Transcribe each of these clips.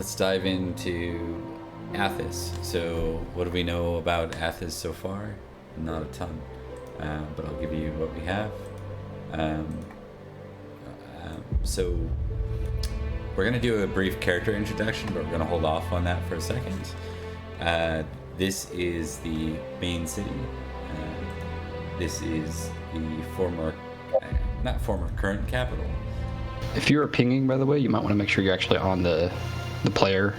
Let's dive into Athus. So, what do we know about Athus so far? Not a ton, but I'll give you what we have. Um, so, we're going to do a brief character introduction, but we're going to hold off on that for a second. This is the main city. This is the current capital. If you're pinging, by the way, you might want to make sure you're actually on the player.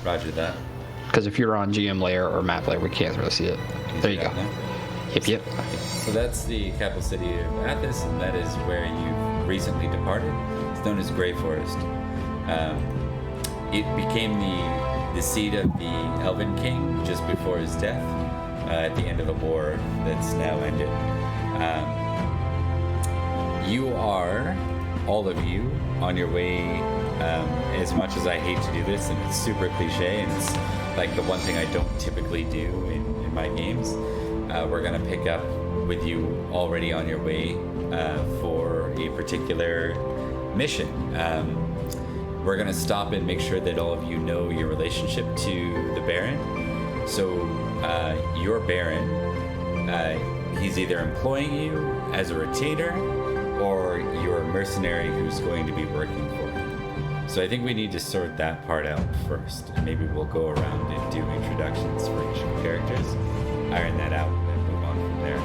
Roger that. Because if you're on GM layer or map layer, we can't really see it. There you go. Yep. So that's the capital city of Athus, and that is where you've recently departed. It's known as Grey Forest. It became the seat of the Elven King just before his death at the end of the war that's now ended. You are, all of you, on your way. As much as I hate to do this, and it's super cliche, and it's like the one thing I don't typically do in my games, we're going to pick up with you already on your way for a particular mission. We're going to stop and make sure that all of you know your relationship to the Baron. So your Baron, he's either employing you as a retainer or you're a mercenary who's going to be working for him. So I think we need to sort that part out first. Maybe we'll go around and do introductions for each of the characters, iron that out, and move on from there.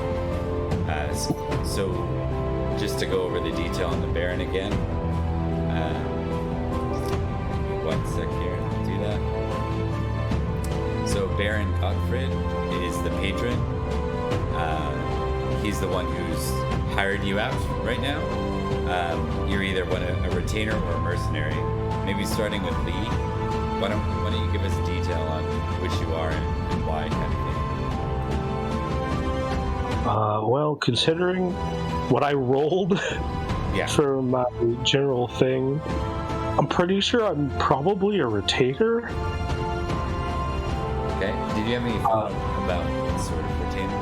So just to go over the detail on the Baron again. One sec here, I'll do that. So Baron Gottfried is the patron. He's the one who's hired you out right now. You're either a retainer or a mercenary. Maybe starting with Lee. Why don't you give us detail on which you are and why, kind of thing. Well, considering what I rolled for my general thing, I'm pretty sure I'm probably a retainer. Okay. Did you have any thought about sort of retainer?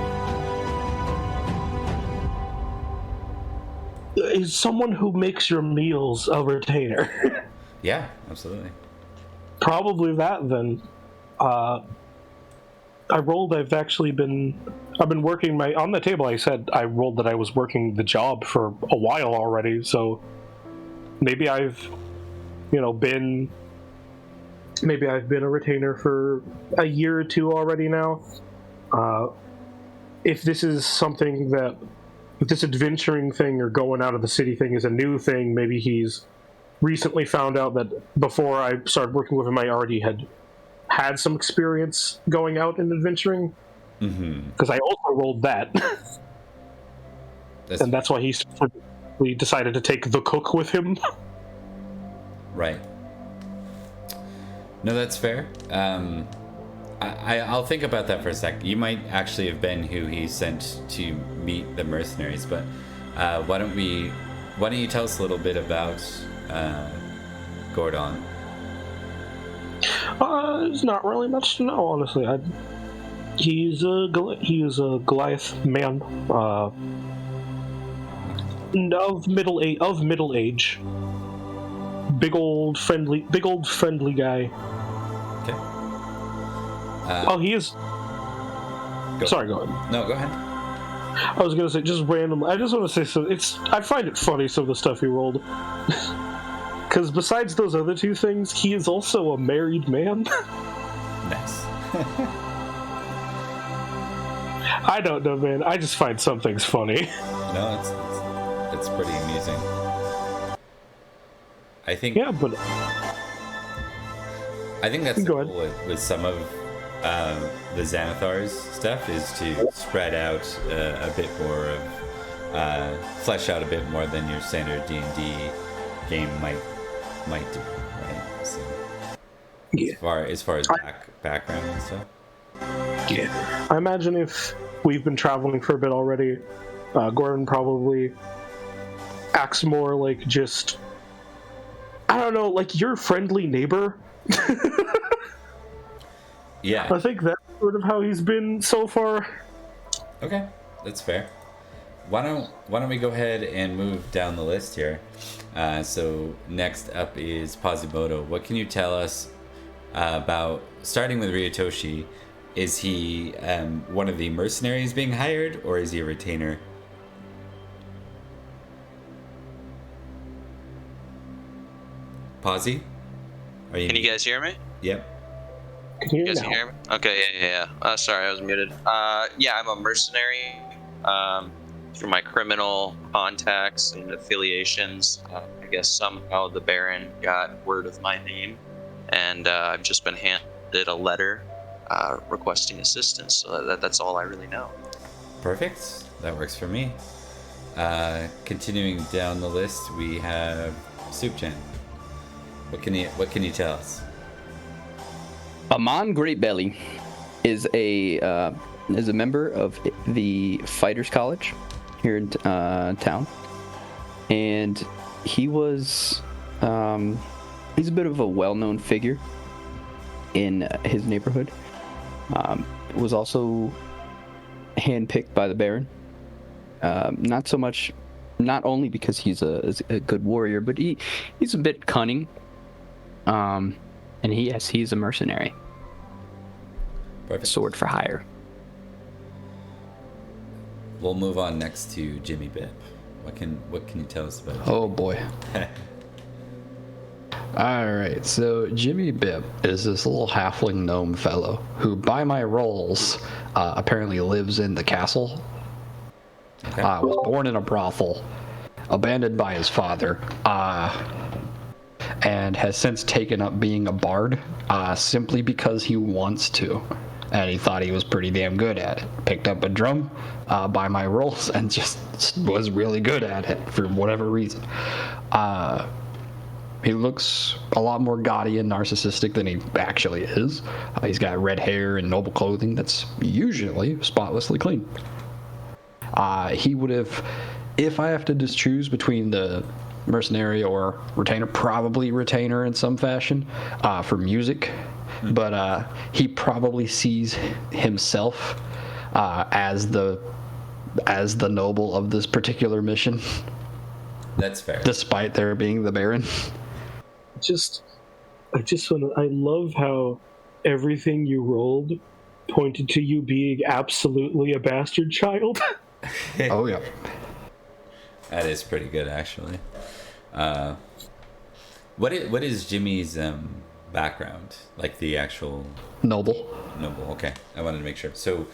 Is someone who makes your meals a retainer? Yeah, absolutely. Probably that then. I rolled. I've been working on the table. I said I rolled that I was working the job for a while already. So maybe I've been a retainer for a year or two already now. If this is something that, if this adventuring thing or going out of the city thing is a new thing, maybe he's recently found out that before I started working with him, I already had some experience going out and adventuring. Because I also rolled that. That's why we decided to take the cook with him. Right. No, that's fair. I'll think about that for a sec. You might actually have been who he sent to meet the mercenaries, but why don't you tell us a little bit about Gordon? There's not really much to know, honestly. He is a Goliath man, of middle age. Big old friendly guy. Okay. He is. Sorry, go ahead. No, go ahead. I was gonna say just random. I just want to say I find it funny some of the stuff he rolled. Because besides those other two things, he is also a married man. Nice. I don't know, man. I just find some things funny. No, it's pretty amusing. I think. Yeah, but I think that's cool with some of the Xanathar's stuff is to spread out a bit more of flesh out a bit more than your standard D&D game might do, right? So, as far as background and stuff. Yeah, I imagine if we've been traveling for a bit already, Gordon probably acts more like just, I don't know, like your friendly neighbor. Yeah. I think that's sort of how he's been so far. Okay, that's fair. Why don't we go ahead and move down the list here? So next up is Quasimodo. What can you tell us about starting with Ryutoshi. Is he one of the mercenaries being hired, or is he a retainer? Posy? Can you guys hear me? Yep. Here You guys now. can hear me? Okay, yeah. Sorry, I was muted. Yeah, I'm a mercenary. Through my criminal contacts and affiliations, I guess somehow the Baron got word of my name, and I've just been handed a letter requesting assistance. So that's all I really know. Perfect. That works for me. Continuing down the list, we have Soupchan. What can you tell us? Amon Greatbelly is a member of the Fighters College here in town, and he's a bit of a well-known figure in his neighborhood. Was also handpicked by the Baron. Not only because he's a good warrior, but he's a bit cunning. And he's a mercenary. Perfect. Sword for hire. We'll move on next to Jimmy Bibb. What can you tell us about him? Oh boy. Alright, so Jimmy Bibb is this little halfling gnome fellow who, by my rolls, apparently lives in the castle. Okay. Was born in a brothel, abandoned by his father, and has since taken up being a bard simply because he wants to. And he thought he was pretty damn good at it. Picked up a drum by my rolls and just was really good at it for whatever reason. He looks a lot more gaudy and narcissistic than he actually is. He's got red hair and noble clothing that's usually spotlessly clean. He would have, if I have to just choose between the mercenary or retainer, probably retainer in some fashion for music. But he probably sees himself as the noble of this particular mission. That's fair. Despite there being the Baron. I love how everything you rolled pointed to you being absolutely a bastard child. Oh yeah. That is pretty good, actually. What is Jimmy's background? Like the actual Noble. Okay, I wanted to make sure. So,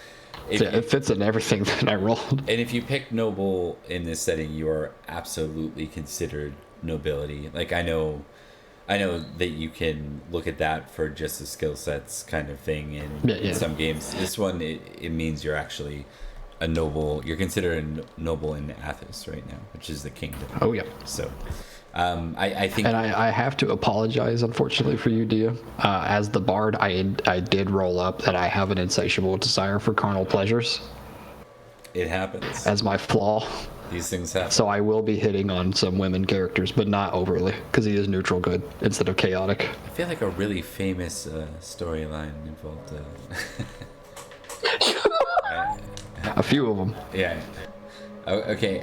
It fits in everything that I rolled. and if you pick noble in this setting, you are absolutely considered nobility. Like I know that you can look at that for just the skill sets kind of thing in some games. This one, it means you're actually a noble. You're considered a noble in Athus right now, which is the kingdom. Oh yeah. So, I think. And I have to apologize, unfortunately, for you, Dia. As the bard, I did roll up that I have an insatiable desire for carnal pleasures. It happens. As my flaw. These things happen. So I will be hitting on some women characters, but not overly, because he is neutral good instead of chaotic. I feel like a really famous storyline involved. A few of them. Yeah. Okay.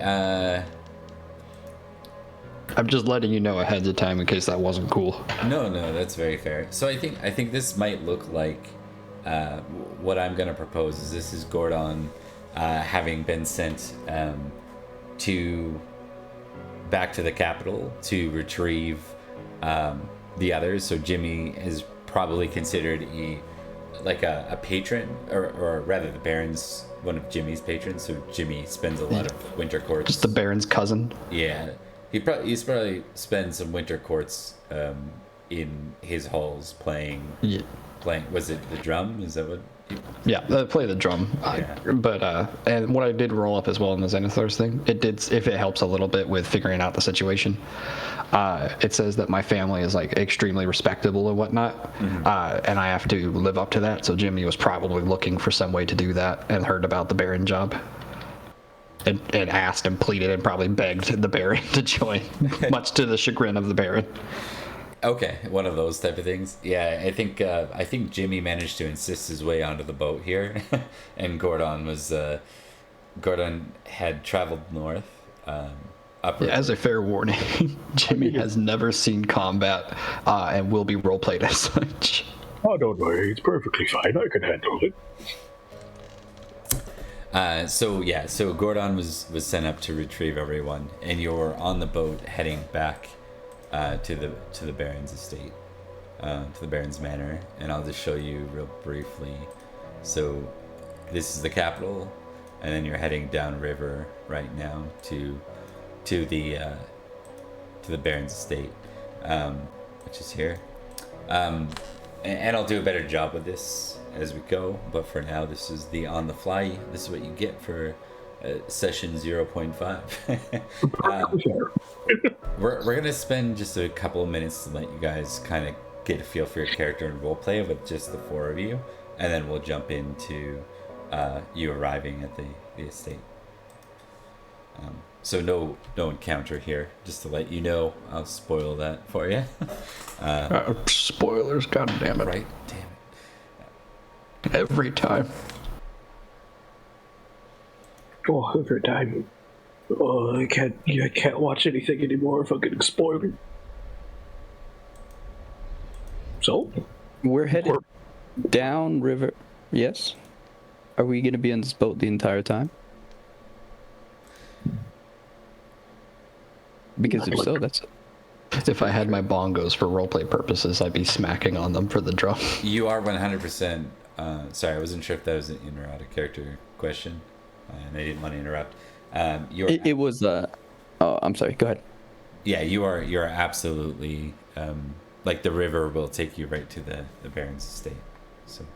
I'm just letting you know ahead of time in case that wasn't cool. No, that's very fair. So I think this might look like what I'm gonna propose is this is Gordon having been sent back to the capital to retrieve the others. So Jimmy is probably considered a patron, or rather the Baron's one of Jimmy's patrons. So Jimmy spends a lot of winter courts. Just the Baron's cousin. Yeah, he's probably spent some winter courts in his halls playing. Yeah. Was it the drum? Is that what? Yeah, play the drum. Yeah. But and what I did roll up as well in the Xanathars thing, if it helps a little bit with figuring out the situation. It says that my family is like extremely respectable and whatnot, and I have to live up to that. So Jimmy was probably looking for some way to do that and heard about the Baron job. And asked and pleaded and probably begged the Baron to join, much to the chagrin of the Baron. Okay, one of those type of things. Yeah, I think Jimmy managed to insist his way onto the boat here, and Gordon had traveled north. As a fair warning, Jimmy has never seen combat and will be role played as such. Oh, don't worry. It's perfectly fine. I can handle it. So Gordon was sent up to retrieve everyone, and you're on the boat heading back to the Baron's estate, to the Baron's manor, and I'll just show you real briefly. So this is the capital, and then you're heading downriver right now to the Baron's estate, which is here. And I'll do a better job with this as we go, but for now, this is the on the fly. This is what you get for session 0.5. We're gonna spend just a couple of minutes to let you guys kind of get a feel for your character and roleplay with just the four of you, and then we'll jump into you arriving at the estate. So no encounter here, just to let you know. I'll spoil that for you. Spoilers, god damn it. Right? Damn it. Every time. Oh, every time. Oh, I can't watch anything anymore if I'm getting spoiled. So? We're headed down river. Yes? Are we going to be on this boat the entire time? Because if so, that's... If I had my bongos for roleplay purposes, I'd be smacking on them for the drum. You are 100%. Sorry, I wasn't sure if that was an in or out of character question, and I didn't want to interrupt. It was. Oh, I'm sorry. Go ahead. Yeah, you're absolutely like the river will take you right to the Baron's estate. So.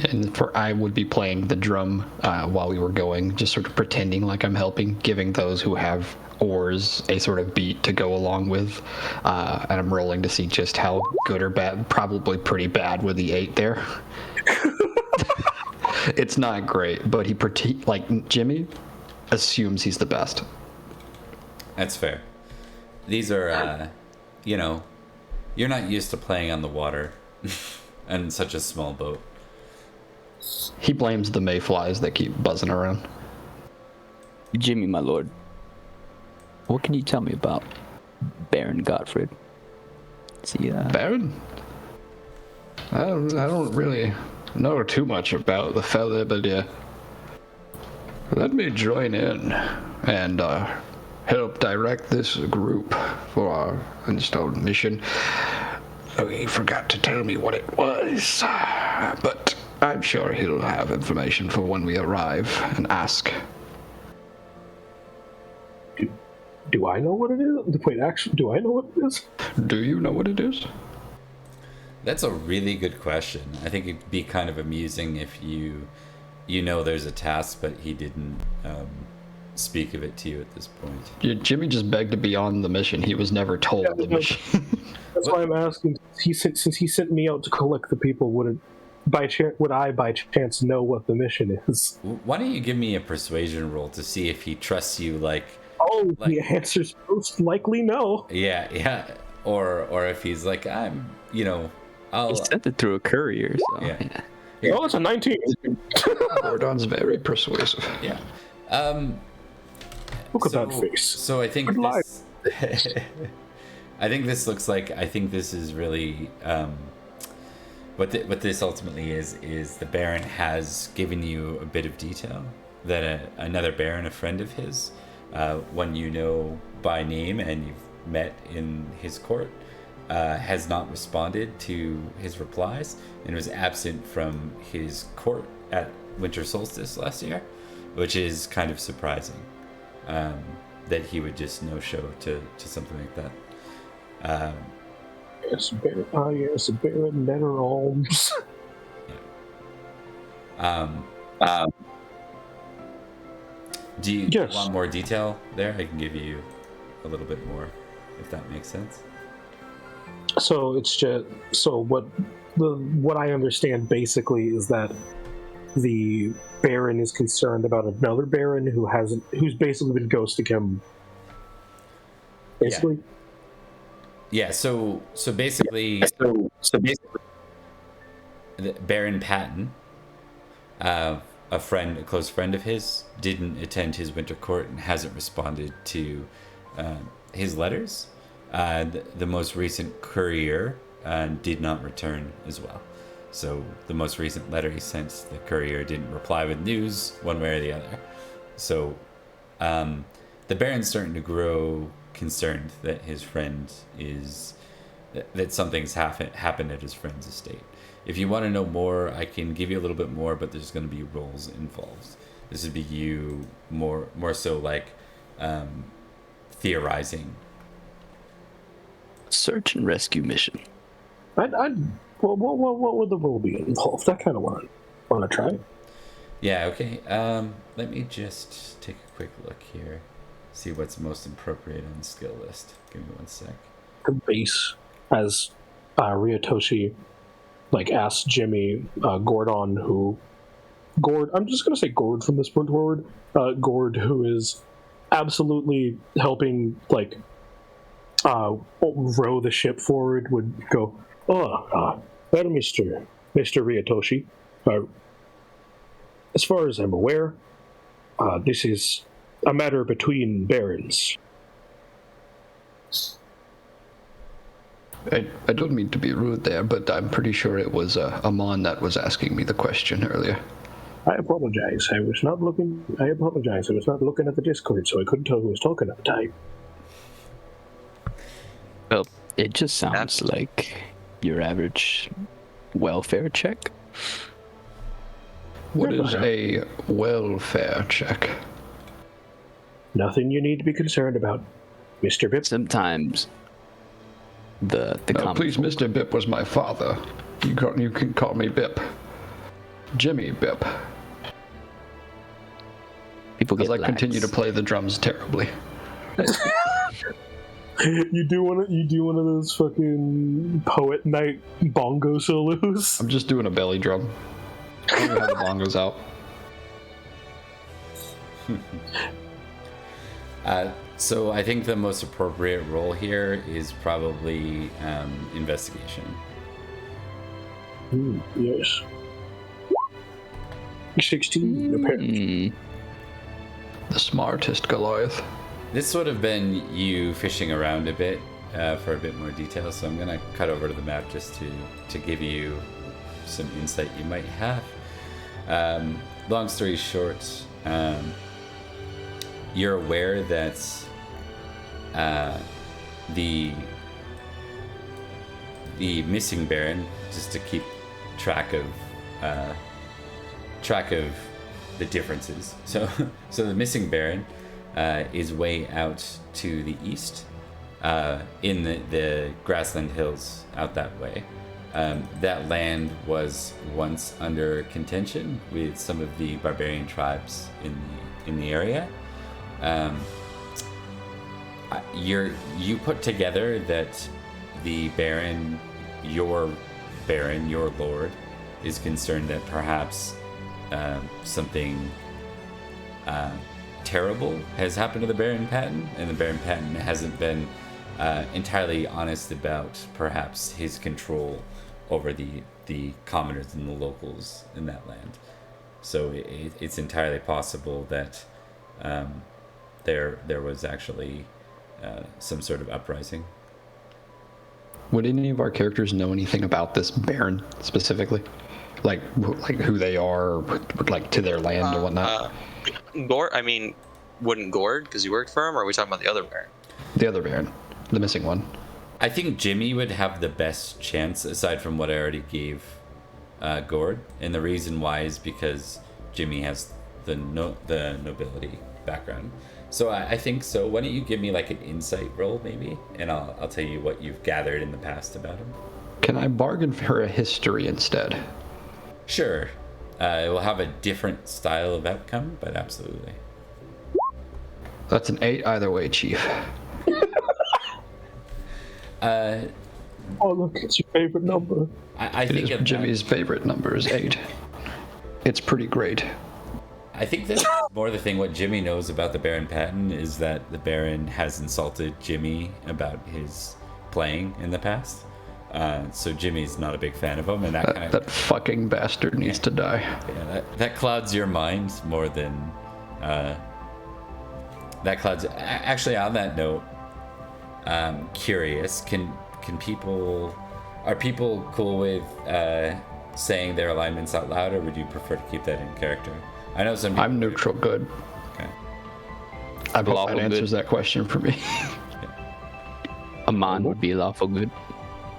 And I would be playing the drum while we were going, just sort of pretending like I'm helping, giving those who have oars a sort of beat to go along with. And I'm rolling to see just how good or bad, probably pretty bad with the 8 there. It's not great, but Jimmy assumes he's the best. That's fair. These are, you're not used to playing on the water and such a small boat. He blames the mayflies that keep buzzing around. Jimmy, my lord, what can you tell me about Baron Gottfried? Baron? I don't really know too much about the fella, but let me join in and help direct this group for our installed mission. Oh, he forgot to tell me what it was, but I'm sure he'll have information for when we arrive and ask. Do I know what it is? Wait, actually, do I know what it is? Do you know what it is? That's a really good question. I think it'd be kind of amusing if you know there's a task, but he didn't speak of it to you at this point. Yeah, Jimmy just begged to be on the mission. He was never told the mission. That's why I'm asking. Since he sent me out to collect the people, would I by chance know what the mission is? Why don't you give me a persuasion roll to see if he trusts you? Oh, the answer's most likely no. Yeah. Or if he's like, I'll. He sent it through a courier. So. Yeah. Oh, it's a 19. Gordon's very persuasive. Yeah. Look at that face. So I think this, I think this looks like. I think this is really. What this ultimately is the Baron has given you a bit of detail that another Baron, a friend of his, one you know by name and you've met in his court, has not responded to his replies and was absent from his court at winter solstice last year, which is kind of surprising that he would just no-show to something like that. Yes, Baron Netheralms. Do you want more detail there? I can give you a little bit more, if that makes sense. So it's just what I understand basically is that the Baron is concerned about another Baron who's basically been ghosting him. Basically. Yeah. So basically, Baron Patton, a close friend of his, didn't attend his winter court and hasn't responded to his letters. The most recent courier did not return as well. So the most recent letter he sent, the courier didn't reply with news one way or the other. So the Baron's starting to grow concerned that his friend is that something's happened at his friend's estate. If you want to know more, I can give you a little bit more, but there's going to be roles involved. This would be you more so like theorizing. Search and rescue mission. What would the role be involved? I kind of want to try. Yeah, okay. Let me just take a quick look here. See what's most appropriate on the skill list. Give me 1 sec. The base, as Ryutoshi asks Jimmy, Gordon, I'm just going to say Gord from this point forward. Gord, who is absolutely helping, row the ship forward, would go, well, Mr. Ryutoshi, as far as I'm aware, this is a matter between barons. I don't mean to be rude there, but I'm pretty sure it was Amon that was asking me the question earlier. I apologize. I was not looking at the Discord, so I couldn't tell who was talking at the time. Well, it just sounds like your average welfare check. What is a welfare check? Nothing you need to be concerned about, Mr. Bip. Sometimes the No, please, Mr. Bip was my father. You can call me Bip. Jimmy Bip. People get As I lax. continue to play the drums terribly. You do one of those fucking poet night bongo solos. I'm just doing a belly drum. I don't have the bongos out. So I think the most appropriate role here is probably investigation. Yes. 16, apparently. The smartest Goliath. This would have been you fishing around a bit for a bit more detail, so I'm going to cut over to the map just to give you some insight you might have. Long story short, you're aware that the missing Baron, just to keep track of the differences. So the missing Baron is way out to the east, in the grassland hills out that way. That land was once under contention with some of the barbarian tribes in the area. You put together that the Baron, your lord, is concerned that perhaps something terrible has happened to the Baron Patton, and the Baron Patton hasn't been entirely honest about perhaps his control over the commoners and the locals in that land. So it's entirely possible that there was actually some sort of uprising. Would any of our characters know anything about this Baron specifically? Like who they are, like to their land or whatnot? Gord, I mean, wouldn't Gord, because you worked for him, or are we talking about the other Baron? The other Baron, the missing one. I think Jimmy would have the best chance, aside from what I already gave Gord, and the reason why is because Jimmy has the nobility background. So I think so. Why don't you give me like an insight roll, maybe, and I'll tell you what you've gathered in the past about him. Can I bargain for a history instead? Sure. It will have a different style of outcome, but absolutely. That's an 8 either way, Chief. Oh, look, it's your favorite number. I think Jimmy's favorite number is 8. It's pretty great. I think that's more the thing. What Jimmy knows about the Baron Patton is that the Baron has insulted Jimmy about his playing in the past. So Jimmy's not a big fan of him, and that fucking bastard needs to die. Yeah, that clouds your mind more than that clouds. Actually, on that note, curious, can people Are people cool with saying their alignments out loud, or would you prefer to keep that in character? I know some people. I'm neutral good. Okay. I hope Lawful that answers good. that question for me. Amon would be lawful good.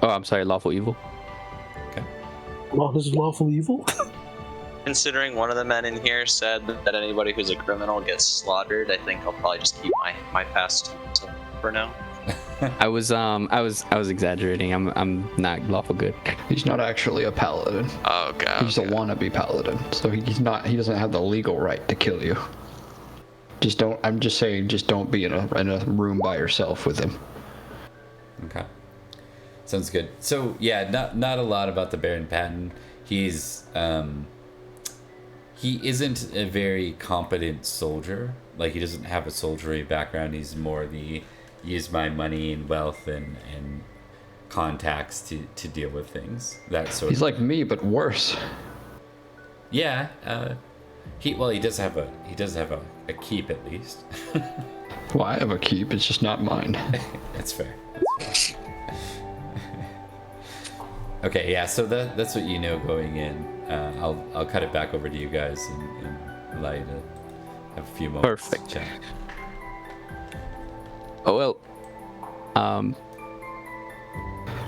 Oh, I'm sorry, lawful evil. Well, this is lawful evil. Considering one of the men in here said that anybody who's a criminal gets slaughtered, I think I'll probably just keep my past for now. I was exaggerating. I'm not lawful good. He's not actually a paladin. Oh god. He's a wannabe paladin, so he's not. He doesn't have the legal right to kill you. Just don't. I'm just saying, just don't be in a room by yourself with him. Okay. Sounds good. So yeah, not a lot about the Baron Patton. He's he isn't a very competent soldier. Like, he doesn't have a soldiery background. He's more the use my money and wealth and contacts to deal with things. That sort. He's like me, but worse. Yeah. He does have a keep at least. Well, I have a keep. It's just not mine. That's fair. Okay, yeah. So that's what you know going in. I'll cut it back over to you guys and allow you to have a few moments. Perfect. To chat. Oh well.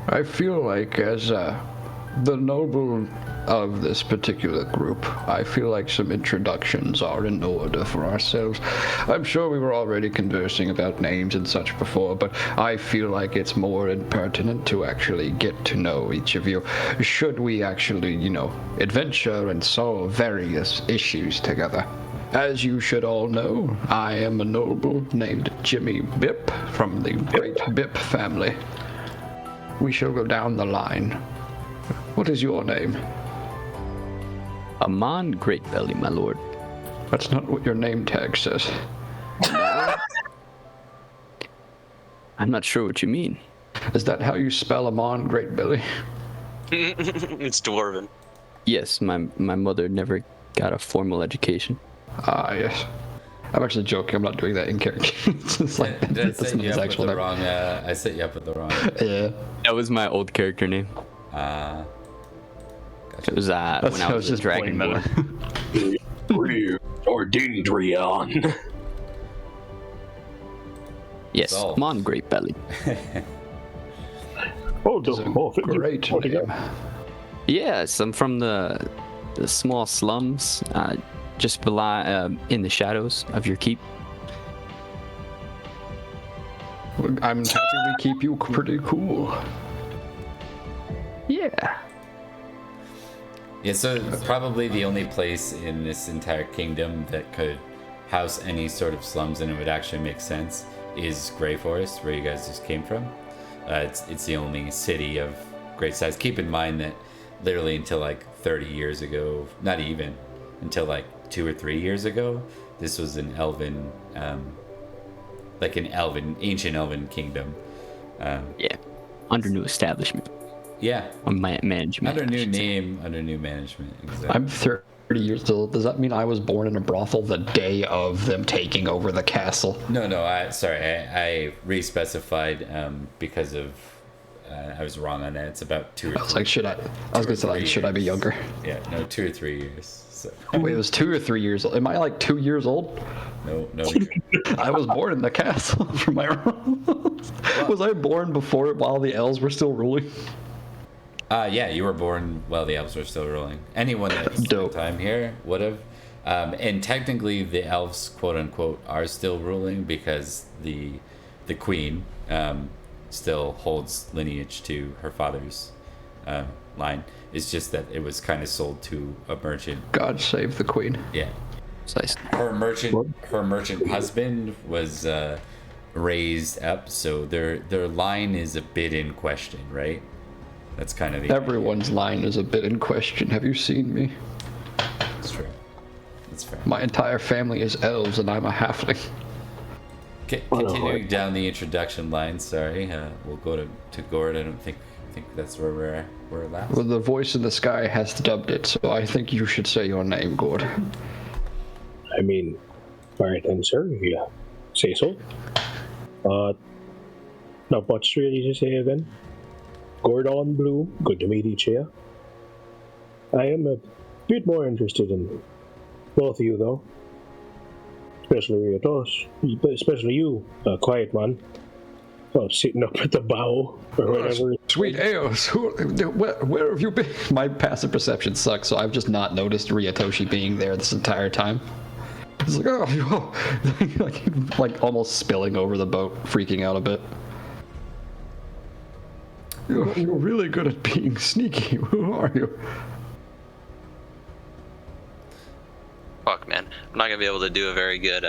I feel like as the noble of this particular group, I feel like some introductions are in order for ourselves. I'm sure we were already conversing about names and such before, but I feel like it's more impertinent to actually get to know each of you. Should we actually, adventure and solve various issues together? As you should all know, I am a noble named Jimmy Bip from the great Bip family. We shall go down the line. What is your name? Amon Greatbelly, my lord. That's not what your name tag says. I'm not sure what you mean. Is that how you spell Amon Greatbelly? It's dwarven. Yes, my mother never got a formal education. Ah, yes. I'm actually joking. I'm not doing that in character. It's just like, Did I that's set not you his up with actual the name. wrong? I set you up with the wrong. Yeah. That was my old character name. Gotcha. It was when I was a dragonborn. Or Dendrion. Yes, So- Amon Greatbelly. Great name. Yes, I'm from the small slums, just below, in the shadows of your keep. I'm happy we keep you pretty cool. Yeah. Yeah, so probably the only place in this entire kingdom that could house any sort of slums and it would actually make sense is Grey Forest, where you guys just came from. It's the only city of great size. Keep in mind that literally until like 30 years ago, not even, until like 2 or 3 years ago, this was an elven, ancient elven kingdom. Yeah. Under new establishment. Yeah, On management. under I new should say. name, under new management. Exactly. I'm 30 years old. Does that mean I was born in a brothel the day of them taking over the castle? No, I re-specified because of I was wrong on that. It's about 2 or 3. I was like, should I be younger? Yeah, no, 2 or 3 years. So Wait, it was 2 or 3 years old. Am I like 2 years old? no. I was born in the castle from my wrong. Was I born while the elves were still ruling? Yeah, you were born while the elves were still ruling. Anyone that spent Dope. time here would have. And technically, the elves, quote unquote, are still ruling because the queen still holds lineage to her father's line. It's just that it was kind of sold to a merchant. God save the queen. Yeah, Precisely. her merchant husband was raised up, so their line is a bit in question, right? That's kind of the Everyone's line is a bit in question. Have you seen me? That's true. That's fair. My entire family is elves and I'm a halfling. Continuing down the introduction line, sorry, we'll go to Gord. I don't think that's where we're last. Well, the voice in the sky has dubbed it, so I think you should say your name, Gord. I mean, alright then, sir, if you say so. Not much really to say again. Gordon Bloom, good to meet each of you. I am a bit more interested in both of you, though. Especially Athus. Especially you, quiet man. Oh, sitting up at the bow, or whatever. Sweet Eos, where have you been? My passive perception sucks, so I've just not noticed Ryutoshi being there this entire time. It's like, oh, like almost spilling over the boat, freaking out a bit. You're really good at being sneaky. Who are you? Fuck, man. I'm not gonna be able to do a very good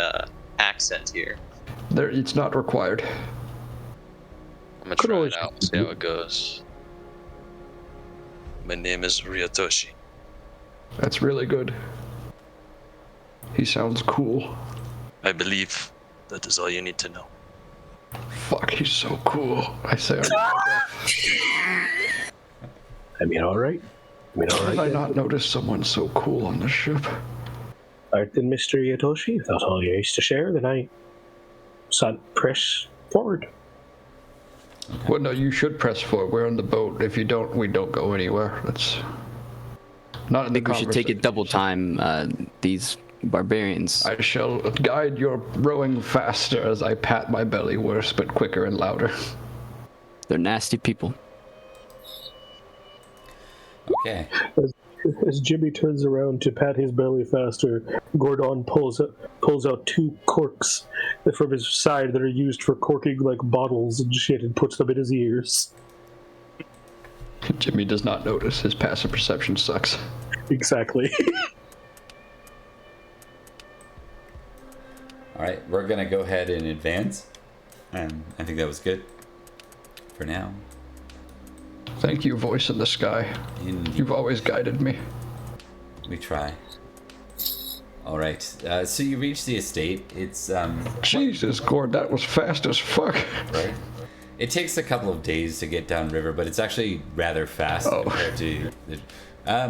accent here. It's not required. I'm gonna try it out, see how it goes. My name is Ryutoshi. That's really good. He sounds cool. I believe that is all you need to know. Fuck, he's so cool. I say. I mean, all right. Did I not notice someone so cool on the ship? Alright then, Mr. Ryutoshi, if that's all you used to share, then I press forward. Well, no, you should press forward. We're on the boat. If you don't, we don't go anywhere. That's not in the I think we should take it double time. These barbarians. I shall guide your rowing faster as I pat my belly worse, but quicker and louder. They're nasty people. Okay. As Jimmy turns around to pat his belly faster, Gordon pulls out 2 corks from his side that are used for corking like bottles and shit, and puts them in his ears. Jimmy does not notice. His passive perception sucks. Exactly. All right, we're gonna go ahead and advance. I think that was good for now. Thank you, voice in the sky. You've always guided me. We try. All right, so you reach the estate. It's Jesus, Gord, that was fast as fuck. right. It takes a couple of days to get downriver, but it's actually rather fast compared to the,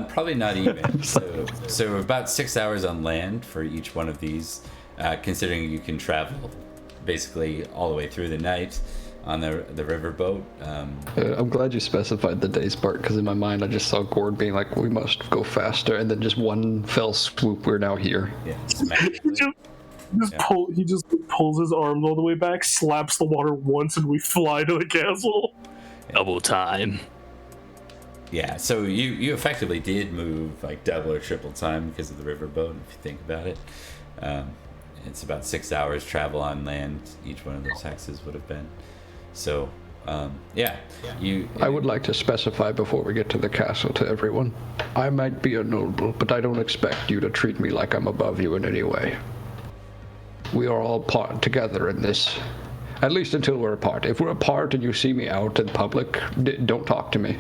probably not even. So about 6 hours on land for each one of these, considering you can travel basically all the way through the night on the riverboat. I'm glad you specified the days part, because in my mind I just saw Gord being like, we must go faster, and then just one fell swoop, we're now here. Yeah, He just pulls his arms all the way back, slaps the water once, and we fly to the castle. Double time. Yeah, so you effectively did move like double or triple time because of the riverboat, if you think about it. It's about 6 hours travel on land, each one of those hexes would have been. So, yeah. I would like to specify before we get to the castle to everyone. I might be a noble, but I don't expect you to treat me like I'm above you in any way. We are all part together in this. At least until we're apart. If we're apart and you see me out in public, don't talk to me.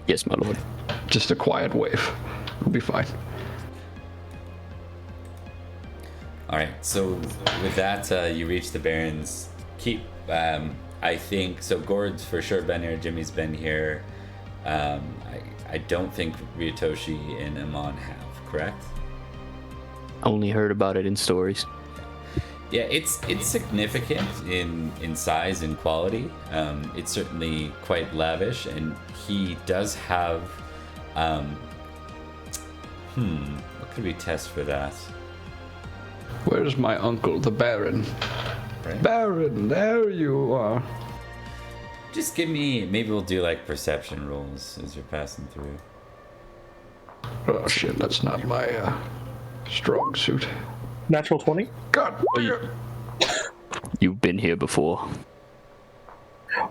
Yes, my lord. Just a quiet wave. We'll be fine. All right, so with that, you reach the Baron's Keep. I think, so Gord's for sure been here, Jimmy's been here. I don't think Ryutoshi and Amon have, correct? Only heard about it in stories. Yeah, it's significant in size and quality. It's certainly quite lavish, and he does have, what could we test for that? Where's my uncle, the Baron? Right. Baron, there you are. Just give me, maybe we'll do like perception rolls as you're passing through. Oh shit, that's not my strong suit. Natural 20? God damn. You've been here before.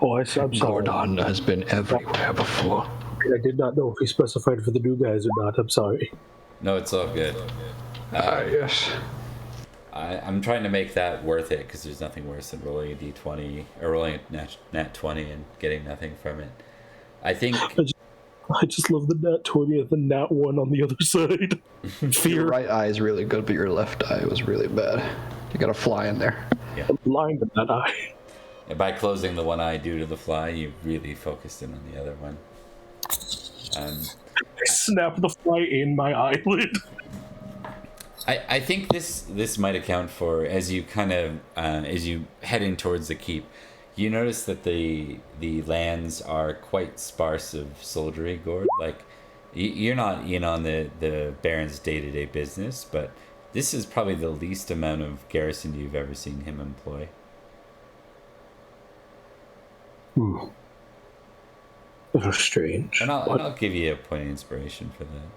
Oh, I'm sorry. Gordon has been everywhere before. I did not know if he specified for the new guys or not. I'm sorry. No, it's all good. Yes. I'm trying to make that worth it, because there's nothing worse than rolling a d20 or rolling a nat 20 and getting nothing from it. I think I just love the nat 20 and the nat 1 on the other side. Your Fear. right eye is really good, but your left eye was really bad. You got a fly in there. I'm blind in that eye. and by closing the one eye due to the fly, you really focused in on the other one. I snap the fly in my eyelid. I think this might account for, as you kind of as you head in towards the keep, You notice that the lands are quite sparse of soldiery, Gord. Like, you're not in on the Baron's day-to-day business, but this is probably the least amount of garrison you've ever seen him employ. That's strange. And I'll give you a point of inspiration for that.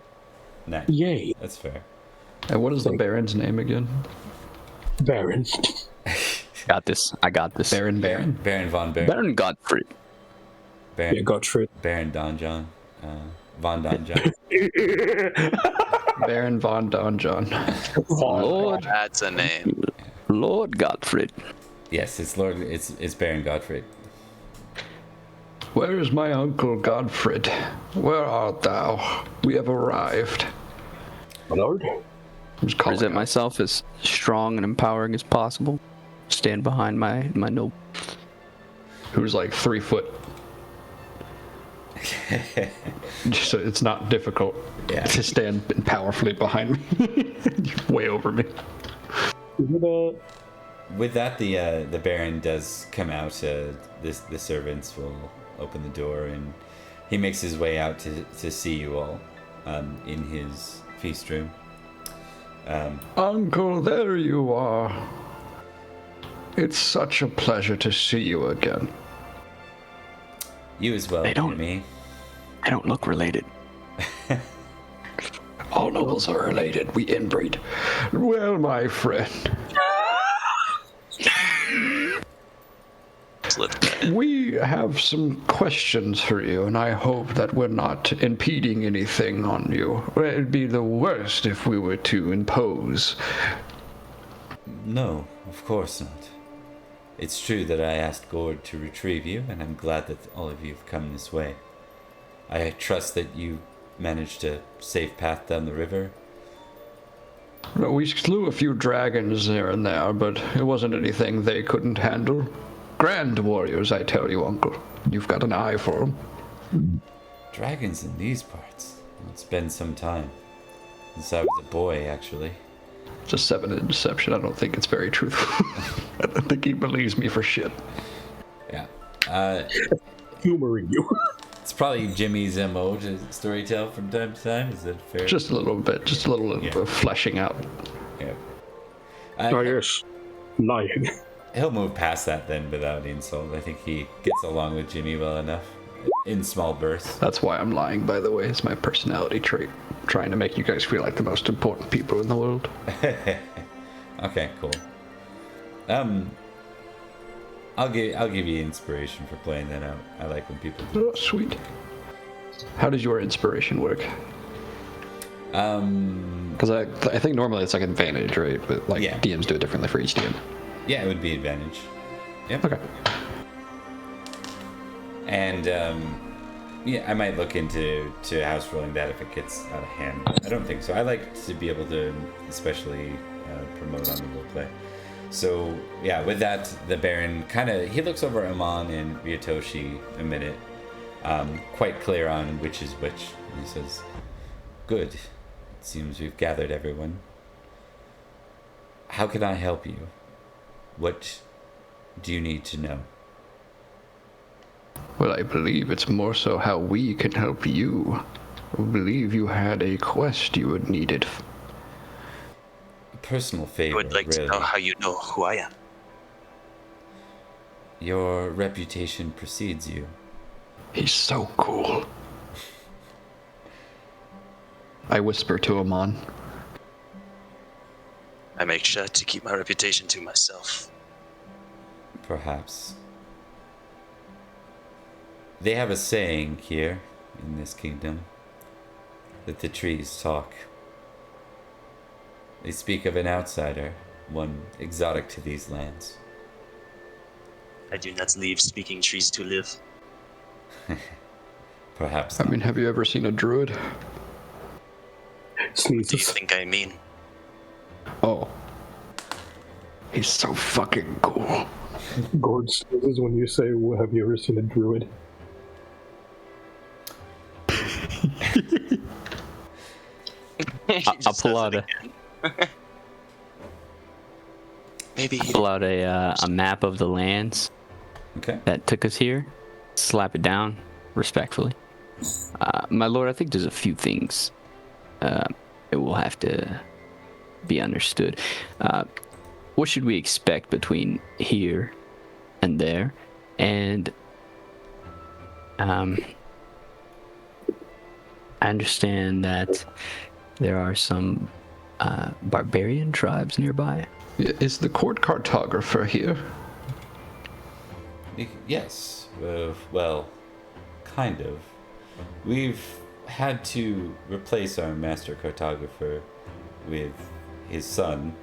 Nice. Yay. That's fair. And what is the Baron's name again? Baron. Got this. I got this. Baron. Baron von Baron. Baron Gottfried. Baron, Yeah, Gottfried. Baron Don John. Von Don John. Baron von Don John. Lord, That's a name. Lord Gottfried. Yes, it's Baron Gottfried. Where is my uncle Godfred? Where art thou? We have arrived. My lord. I'm just calling Present out. myself as strong and empowering as possible. Stand behind my noble. Who's like 3 foot. So it's not difficult to stand powerfully behind me. Way over me. With that, the Baron does come out. The servants will open the door, and he makes his way out to see you all in his feast room. Uncle, there you are. It's such a pleasure to see you again. You as well, They don't- me. I don't look related. All nobles are related. We inbreed. Well, my friend, Slip that in. we have some questions for you, and I hope that we're not impeding anything on you. It'd be the worst if we were to impose. No, of course not. It's true that I asked Gord to retrieve you, and I'm glad that all of you have come this way. I trust that you managed a safe path down the river. Well, we slew a few dragons here and there, but it wasn't anything they couldn't handle. Grand warriors, I tell you, Uncle. You've got an eye for them. Dragons in these parts. It's been some time. Since I was a boy, actually. Just 7 in deception. I don't think it's very truthful. I don't think he believes me for shit. Yeah. Humoring you. It's probably Jimmy's MO to storytell from time to time. Is that fair? Just a little bit. Just a little bit of fleshing out. Yeah. Oh, yes. Lying. He'll move past that then without insult. I think he gets along with Jimmy well enough. In small bursts. That's why I'm lying, by the way. It's my personality trait. Trying to make you guys feel like the most important people in the world. Okay, cool. I'll give you inspiration for playing that out. I like when people do. Oh, sweet. How does your inspiration work? Because I think normally it's like advantage, right? But like Yeah. DMs do it differently for each DM. Yeah, it would be advantage. Yep. Okay. And yeah, I might look into house rolling that if it gets out of hand. I don't think so. I like to be able to especially promote on the roleplay. So yeah, with that, the Baron he looks over Amon and Ryutoshi a minute, quite clear on which is which. He says, "Good. It seems we've gathered everyone. How can I help you? What do you need to know?" Well, I believe it's more so how we can help you. I believe you had a quest you had needed. A personal favor, I would like really. to know how you know who I am. Your reputation precedes you. He's so cool. I whisper to Amon. I make sure to keep my reputation to myself. Perhaps. They have a saying here in this kingdom that the trees talk. They speak of an outsider, one exotic to these lands. I do not leave speaking trees to live. Perhaps I not. mean, have you ever seen a druid? What do you Sneezes. think I mean? Oh. He's so fucking cool. Gord sneezes when you say, "Well, have you ever seen a druid?" I'll pull out Maybe pull out a map of the lands Okay. that took us here. Slap it down respectfully. My lord, I think there's a few things it will have to be understood. What should we expect between here and there? And I understand that there are some barbarian tribes nearby. Is the court cartographer here? Yes. Well, kind of. We've had to replace our master cartographer with his son.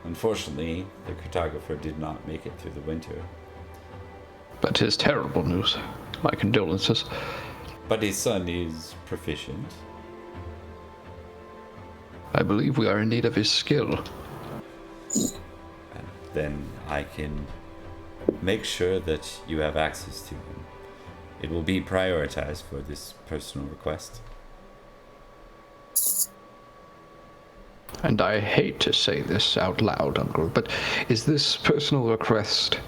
Unfortunately, the cartographer did not make it through the winter. That is terrible news. My condolences. But his son is proficient. I believe we are in need of his skill. And then I can make sure that you have access to him. It will be prioritized for this personal request. And I hate to say this out loud, Uncle, but is this personal request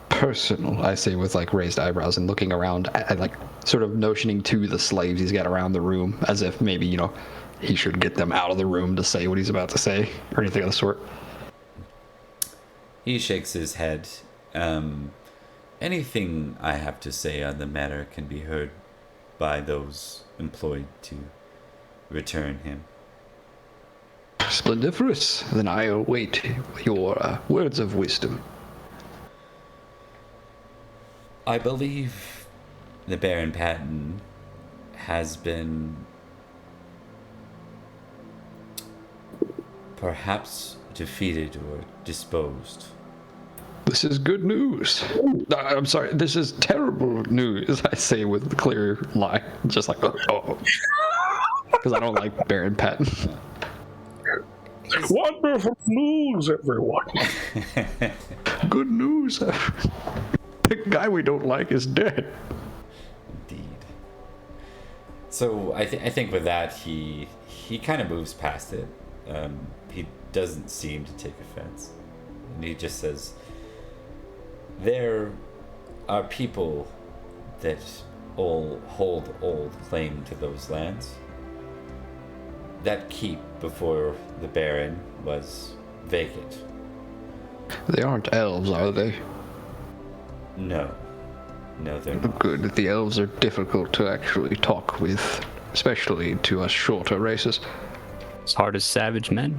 personal? I say with like raised eyebrows and looking around, like sort of notioning to the slaves he's got around the room, as if maybe, you know, he should get them out of the room to say what he's about to say, or anything of the sort. He shakes his head. Anything I have to say on the matter can be heard by those employed to return him. Splendiferous. Then I await your words of wisdom. I believe the Baron Patton has been perhaps defeated or disposed. This is good news. I'm sorry, this is terrible news, I say with a clear lie. Just like, oh. Because I don't like Baron Patton. Wonderful news, everyone. Good news. The guy we don't like is dead. Indeed. So I think with that, he kind of moves past it. He doesn't seem to take offense. And he just says, there are people that all hold old claim to those lands. That keep before the Baron was vacant. They aren't elves, are they? No, they're not. Good. The elves are difficult to actually talk with, especially to us shorter races. As hard as savage men.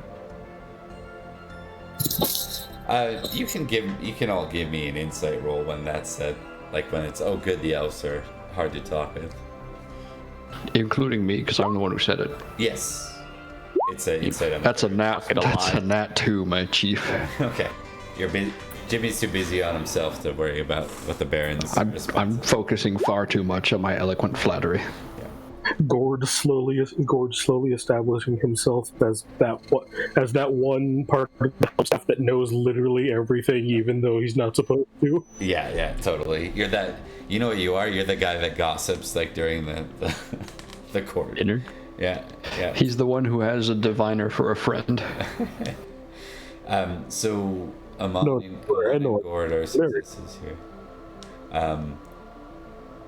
You can all give me an insight roll when that's said. Like when it's, oh good, the elves are hard to talk with. Including me, because I'm the one who said it. Yes. It's an insight on That's a nat 2, my chief. Okay. You're busy. Jimmy's too busy on himself to worry about what the Baron's response I'm is. focusing far too much on my eloquent flattery. Gord slowly establishing himself as that one part of the staff that knows literally everything, even though he's not supposed to. Yeah, totally. You're that. You know what you are? You're the guy that gossips like during the court Dinner? Yeah. He's the one who has a diviner for a friend. So Amon and Gord are successes here.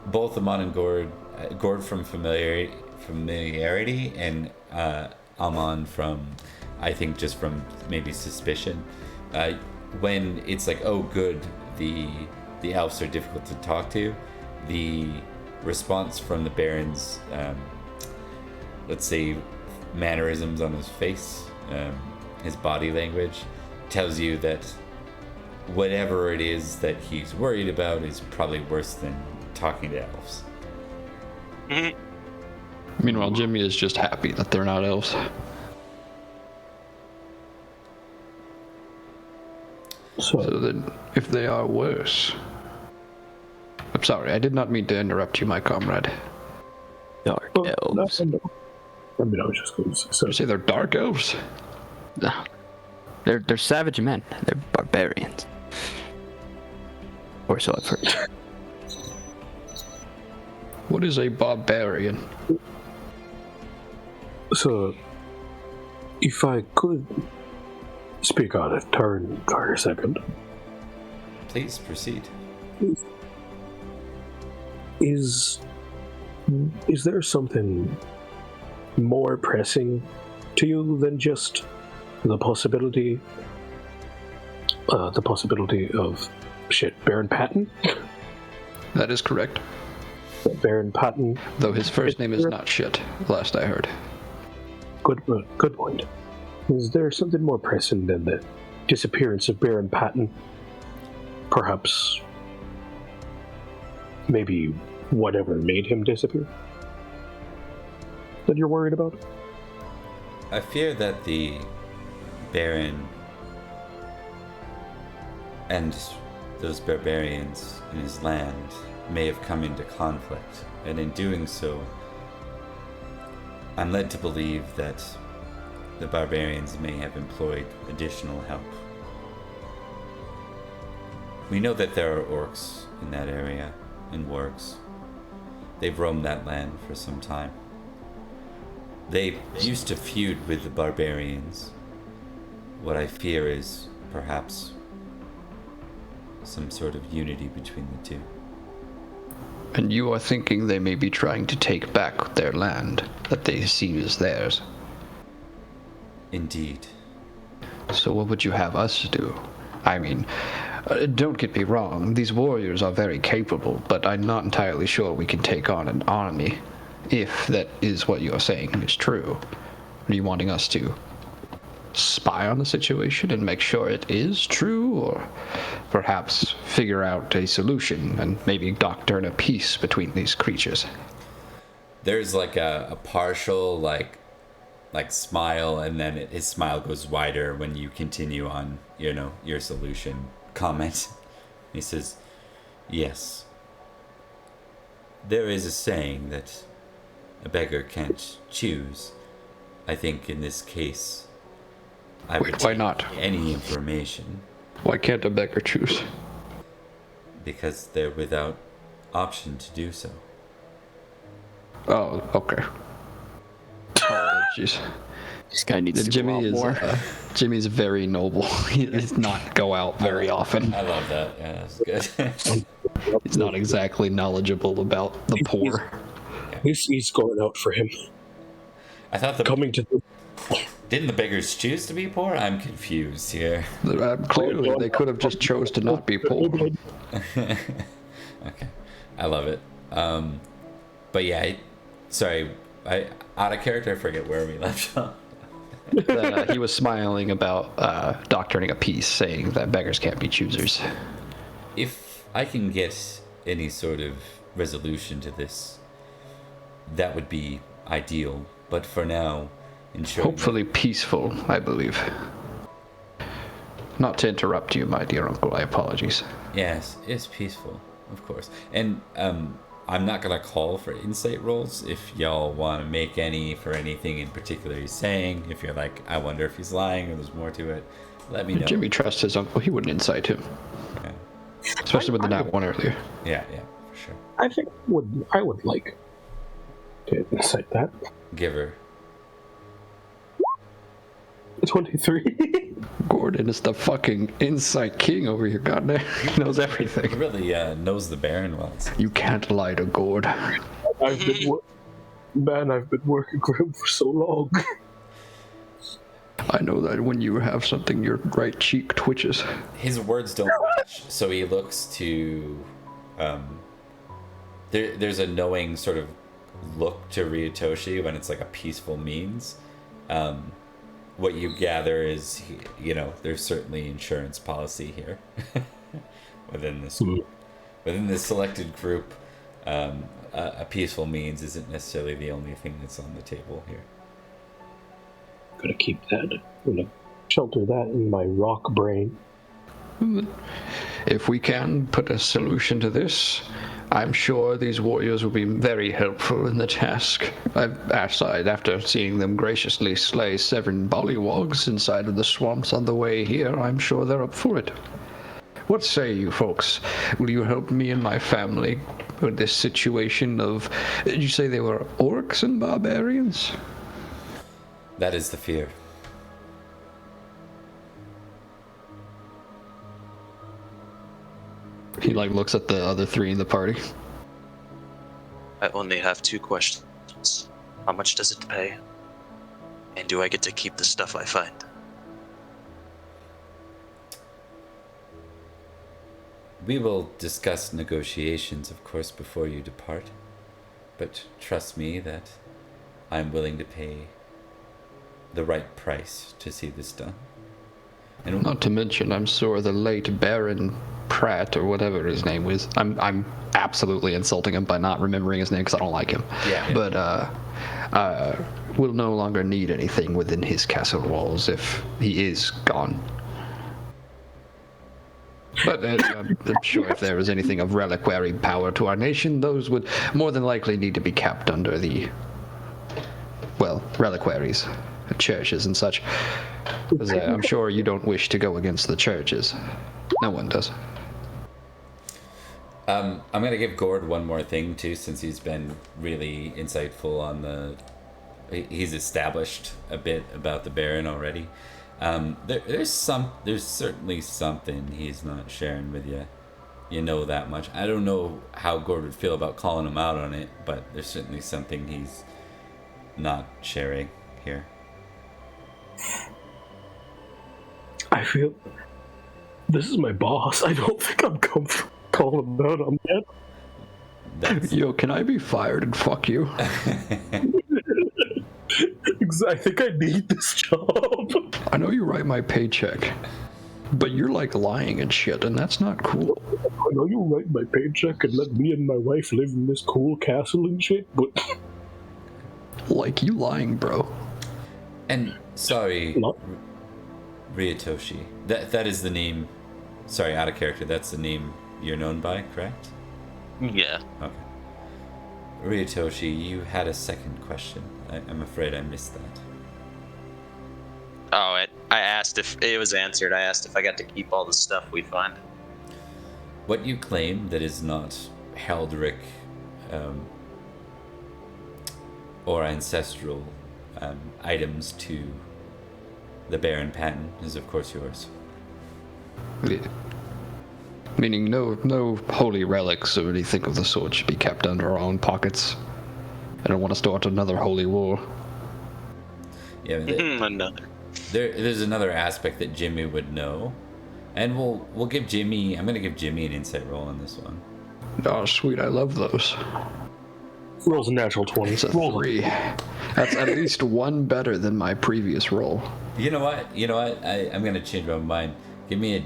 Both Amon and Gord from familiarity, and Amon from, I think, just from maybe suspicion. When it's like, oh good, the elves are difficult to talk to, the response from the Baron's, let's say, mannerisms on his face, his body language, tells you that whatever it is that he's worried about is probably worse than talking to elves. Meanwhile, Jimmy is just happy that they're not elves. So then, if they are worse... I'm sorry, I did not mean to interrupt you, my comrade. Dark elves. No. I mean, I was just going to say. Did you say they're dark elves? No. They're savage men. They're barbarians. Or so I've heard. What is a barbarian? So, if I could speak out of turn for a second. Please proceed. Is there something more pressing to you than just the possibility of Baron Patton? That is correct. Baron Patton. Though his first name is not shit, last I heard. Good point. Is there something more pressing than the disappearance of Baron Patton? Perhaps, maybe whatever made him disappear? That you're worried about? I fear that the Baron and those barbarians in his land may have come into conflict, and in doing so, I'm led to believe that the barbarians may have employed additional help. We know that there are orcs in that area, and wargs. They've roamed that land for some time. They used to feud with the barbarians. What I fear is perhaps some sort of unity between the two. And you are thinking they may be trying to take back their land that they see as theirs. Indeed. So what would you have us do? I mean, don't get me wrong, these warriors are very capable, but I'm not entirely sure we can take on an army, if that is what you're saying is true. Are you wanting us to spy on the situation and make sure it is true, or perhaps figure out a solution and maybe doctrine a peace between these creatures? There's like a partial like smile, and then his smile goes wider when you continue on, your solution comment. He says, yes, there is a saying that a beggar can't choose. I think in this case, I would why take not? any information. Why can't a beggar choose? Because they're without option to do so. Oh, okay. Oh, jeez. This guy needs to go out more. Jimmy's very noble. He does not go out very often. I love that. Yeah, that's good. He's not exactly knowledgeable about the poor. He's going out for him. I thought didn't the beggars choose to be poor? I'm confused here. Clearly, they could have just chose to not be poor. Okay, I love it. But yeah, sorry, out of character. I forget where we left off. He was smiling about doctrining a peace, saying that beggars can't be choosers. If I can get any sort of resolution to this, that would be ideal. But for now, hopefully peaceful, I believe. Not to interrupt you, my dear uncle. I apologize. Yes, it's peaceful, of course. And I'm not gonna call for insight rolls. If y'all want to make any for anything in particular he's saying, if you're like, I wonder if he's lying or there's more to it, let me know. Jimmy trusts his uncle. He wouldn't incite him. Yeah. Especially with the nat one earlier. Yeah, for sure. I think I would like to incite that. Giver. 23. Gordon is the fucking insight king over here. Goddamn, he knows everything. He really knows the Baron well. You can't lie to Gord. I've been working for him for so long. I know that when you have something, your right cheek twitches. His words don't match, so he looks to. There's a knowing sort of look to Ryutoshi when it's like a peaceful means. What you gather is, there's certainly insurance policy here within this selected group. A peaceful means isn't necessarily the only thing that's on the table here. Gonna keep that. Gonna shelter that in my rock brain. If we can put a solution to this, I'm sure these warriors will be very helpful in the task. After seeing them graciously slay 7 bollywogs inside of the swamps on the way here, I'm sure they're up for it. What say you folks? Will you help me and my family with this situation of... Did you say they were orcs and barbarians? That is the fear. He like looks at the other three in the party. I only have 2 questions. How much does it pay? And do I get to keep the stuff I find? We will discuss negotiations, of course, before you depart. But trust me that I'm willing to pay the right price to see this done. And Not to mention, I'm sure the late Baron Pratt or whatever his name was. I'm absolutely insulting him by not remembering his name because I don't like him. Yeah. But will no longer need anything within his castle walls if he is gone. But I'm sure if there was anything of reliquary power to our nation, those would more than likely need to be kept under the, well, reliquaries, churches and such. 'Cause, I'm sure you don't wish to go against the churches. No one does. I'm going to give Gord one more thing, too, since he's been really insightful on the... He's established a bit about the Baron already. There's certainly something he's not sharing with you. You know that much. I don't know how Gord would feel about calling him out on it, but there's certainly something he's not sharing here. I feel this is my boss. I don't think I'm comfortable calling him out on that. That's... Yo, can I be fired and fuck you? I think I need this job. I know you write my paycheck, but you're like lying and shit, and that's not cool. I know you write my paycheck and let me and my wife live in this cool castle and shit, but Like, you lying, bro. And sorry, Not- Ryutoshi. That is the name. Sorry, out of character. That's the name you're known by, correct? Yeah. Okay. Ryutoshi, you had a second question. I'm afraid I missed that. Oh, I asked if it was answered. I asked if I got to keep all the stuff we find. What you claim that is not Heldrick or ancestral items to the Baron Patton is of course yours. Yeah. Meaning no holy relics or anything of the sort should be kept under our own pockets. I don't want to start another holy war. Yeah, Another. there's another aspect that Jimmy would know, and we'll give Jimmy. I'm gonna give Jimmy an insight roll on this one. Oh, sweet, I love those. rolls a natural 20. It's a Roll 3. That's at least one better than my previous roll. You know what? I'm gonna change my mind. Give me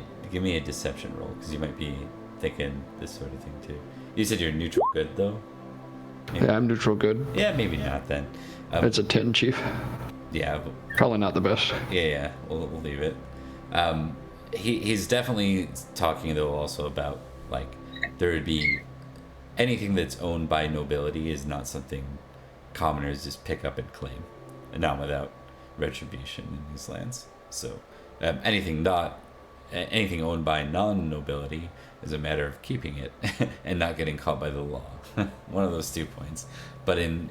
a deception roll because you might be thinking this sort of thing too. You said you're neutral good though. Maybe. Yeah, I'm neutral good. Yeah, maybe not then. It's a 10, Chief. Yeah, Probably not the best. yeah. We'll leave it. He's definitely talking though also about like there would be anything that's owned by nobility is not something commoners just pick up and claim, and not without retribution in these lands. So anything owned by non-nobility is a matter of keeping it and not getting caught by the law. One of those 2 points. But in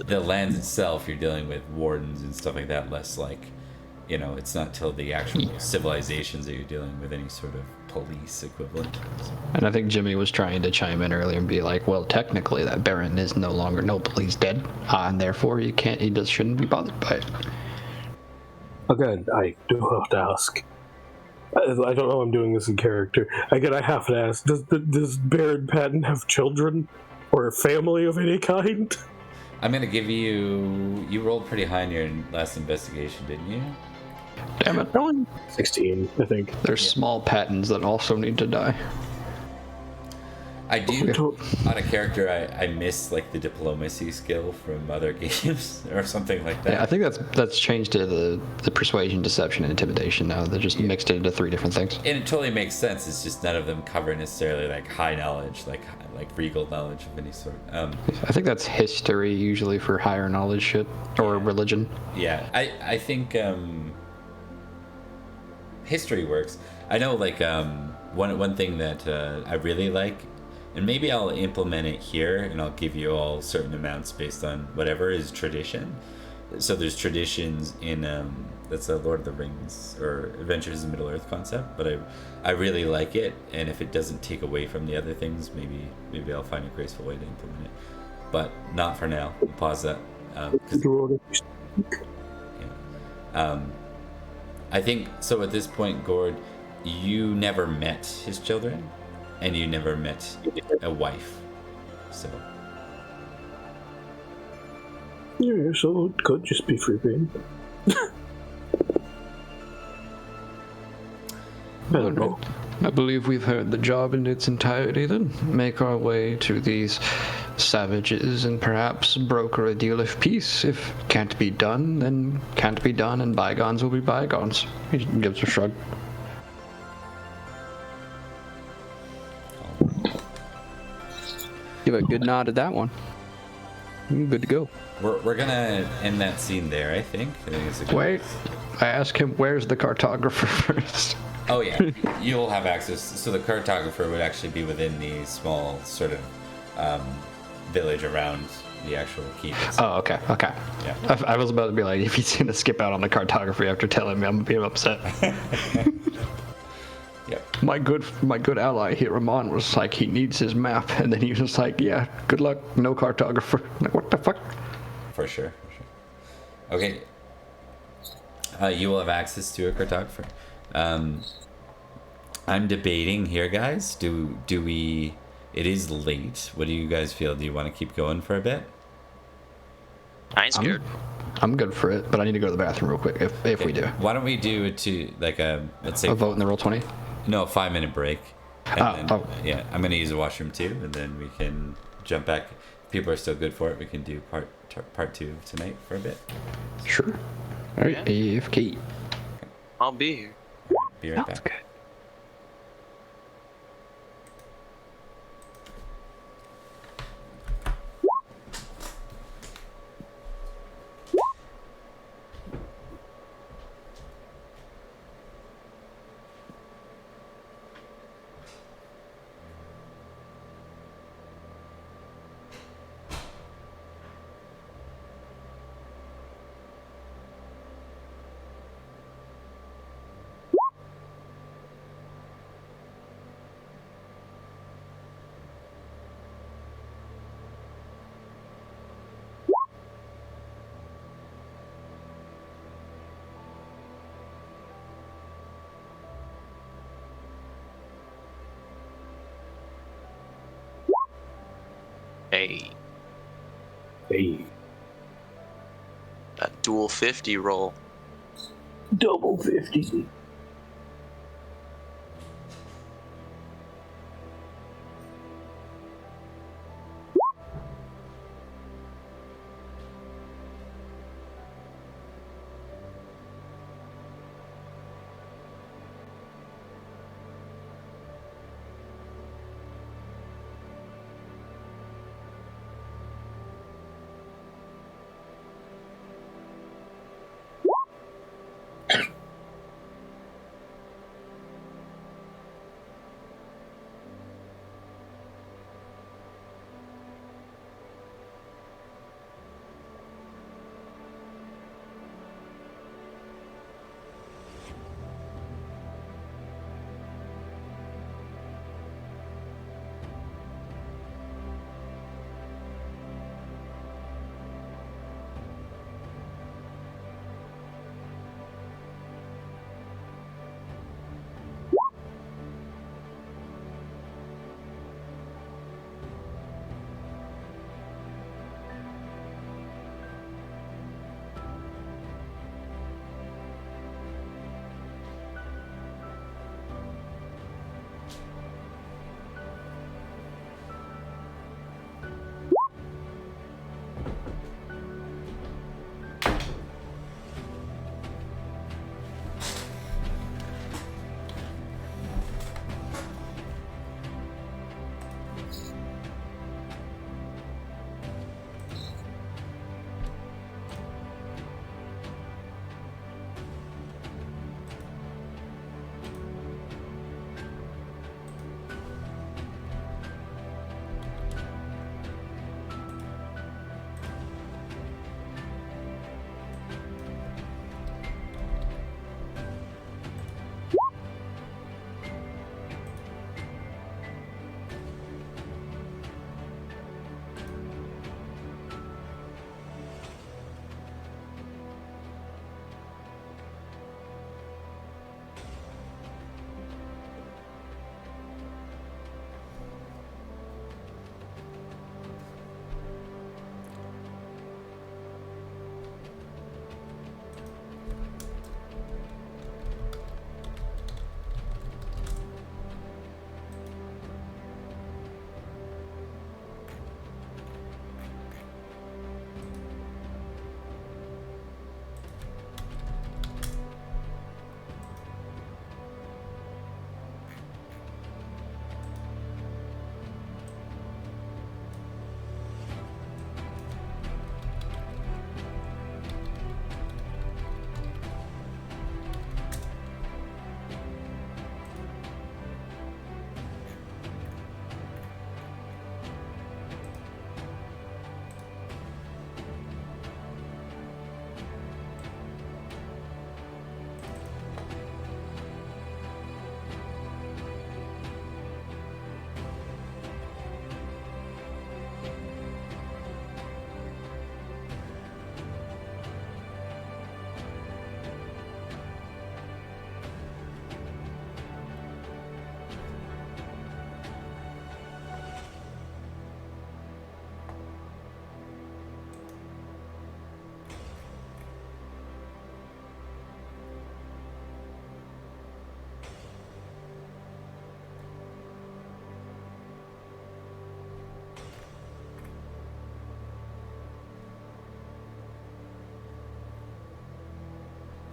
the lands itself, you're dealing with wardens and stuff like that, less like, it's not till the actual civilizations that you're dealing with any sort of police equivalent. And I think Jimmy was trying to chime in earlier and be like, well, technically that Baron is no longer noble. He's dead. And therefore he shouldn't be bothered by it. Again, I do have to ask. I don't know I'm doing this in character. Again, I have to ask, does Baron Patton have children? Or a family of any kind? I'm going to give you rolled pretty high in your last investigation, didn't you? Damn it. 16, I think. There's small Pattons that also need to die. I do, on a character, I miss like the diplomacy skill from other games or something like that. Yeah, I think that's changed to the persuasion, deception, and intimidation now. They just mixed it into 3 different things. And it totally makes sense. It's just none of them cover necessarily like high knowledge, like regal knowledge of any sort. I think that's history usually for higher knowledge shit or religion. Yeah, I think history works. I know like one thing that I really like, and maybe I'll implement it here, and I'll give you all certain amounts based on whatever is tradition. So there's traditions in That's a Lord of the Rings or Adventures in Middle Earth concept, but I really like it, and if it doesn't take away from the other things, maybe I'll find a graceful way to implement it. But not for now. We'll pause that. 'Cause, yeah. I think so. At this point, Gord, you never met his children, and you never met a wife. So Yeah, so it could just be free reign. I don't know. I believe we've heard the job in its entirety then. Make our way to these savages and perhaps broker a deal of peace. If can't be done, then can't be done, and bygones will be bygones. He gives a shrug. Give a good nod to that one. Good to go. we're gonna end that scene there. I think it's a good. Wait, I ask him where's the cartographer first. Oh yeah, you'll have access. So the cartographer would actually be within the small sort of village around the actual keep. Oh, okay. Yeah. I was about to be like, if he's gonna skip out on the cartography after telling me, I'm gonna be upset. Yep. My good ally here, Ramon, was like, he needs his map, and then he was just like, yeah, good luck, no cartographer. I'm like, what the fuck? For sure. Okay. You will have access to a cartographer. I'm debating here, guys. Do we? It is late. What do you guys feel? Do you want to keep going for a bit? I ain't scared. I'm good for it, but I need to go to the bathroom real quick if we do. Why don't we do it to like let's say A vote in the roll 20? no 5-minute break. And then, oh. Yeah, I'm gonna use the washroom too, and then we can jump back. If people are still good for it, we can do part 2 of tonight for a bit. Sure. All right, Yeah. AFK. I'll be here. Be right Sounds back. good. Hey, Hey, that dual 50 roll. double 50.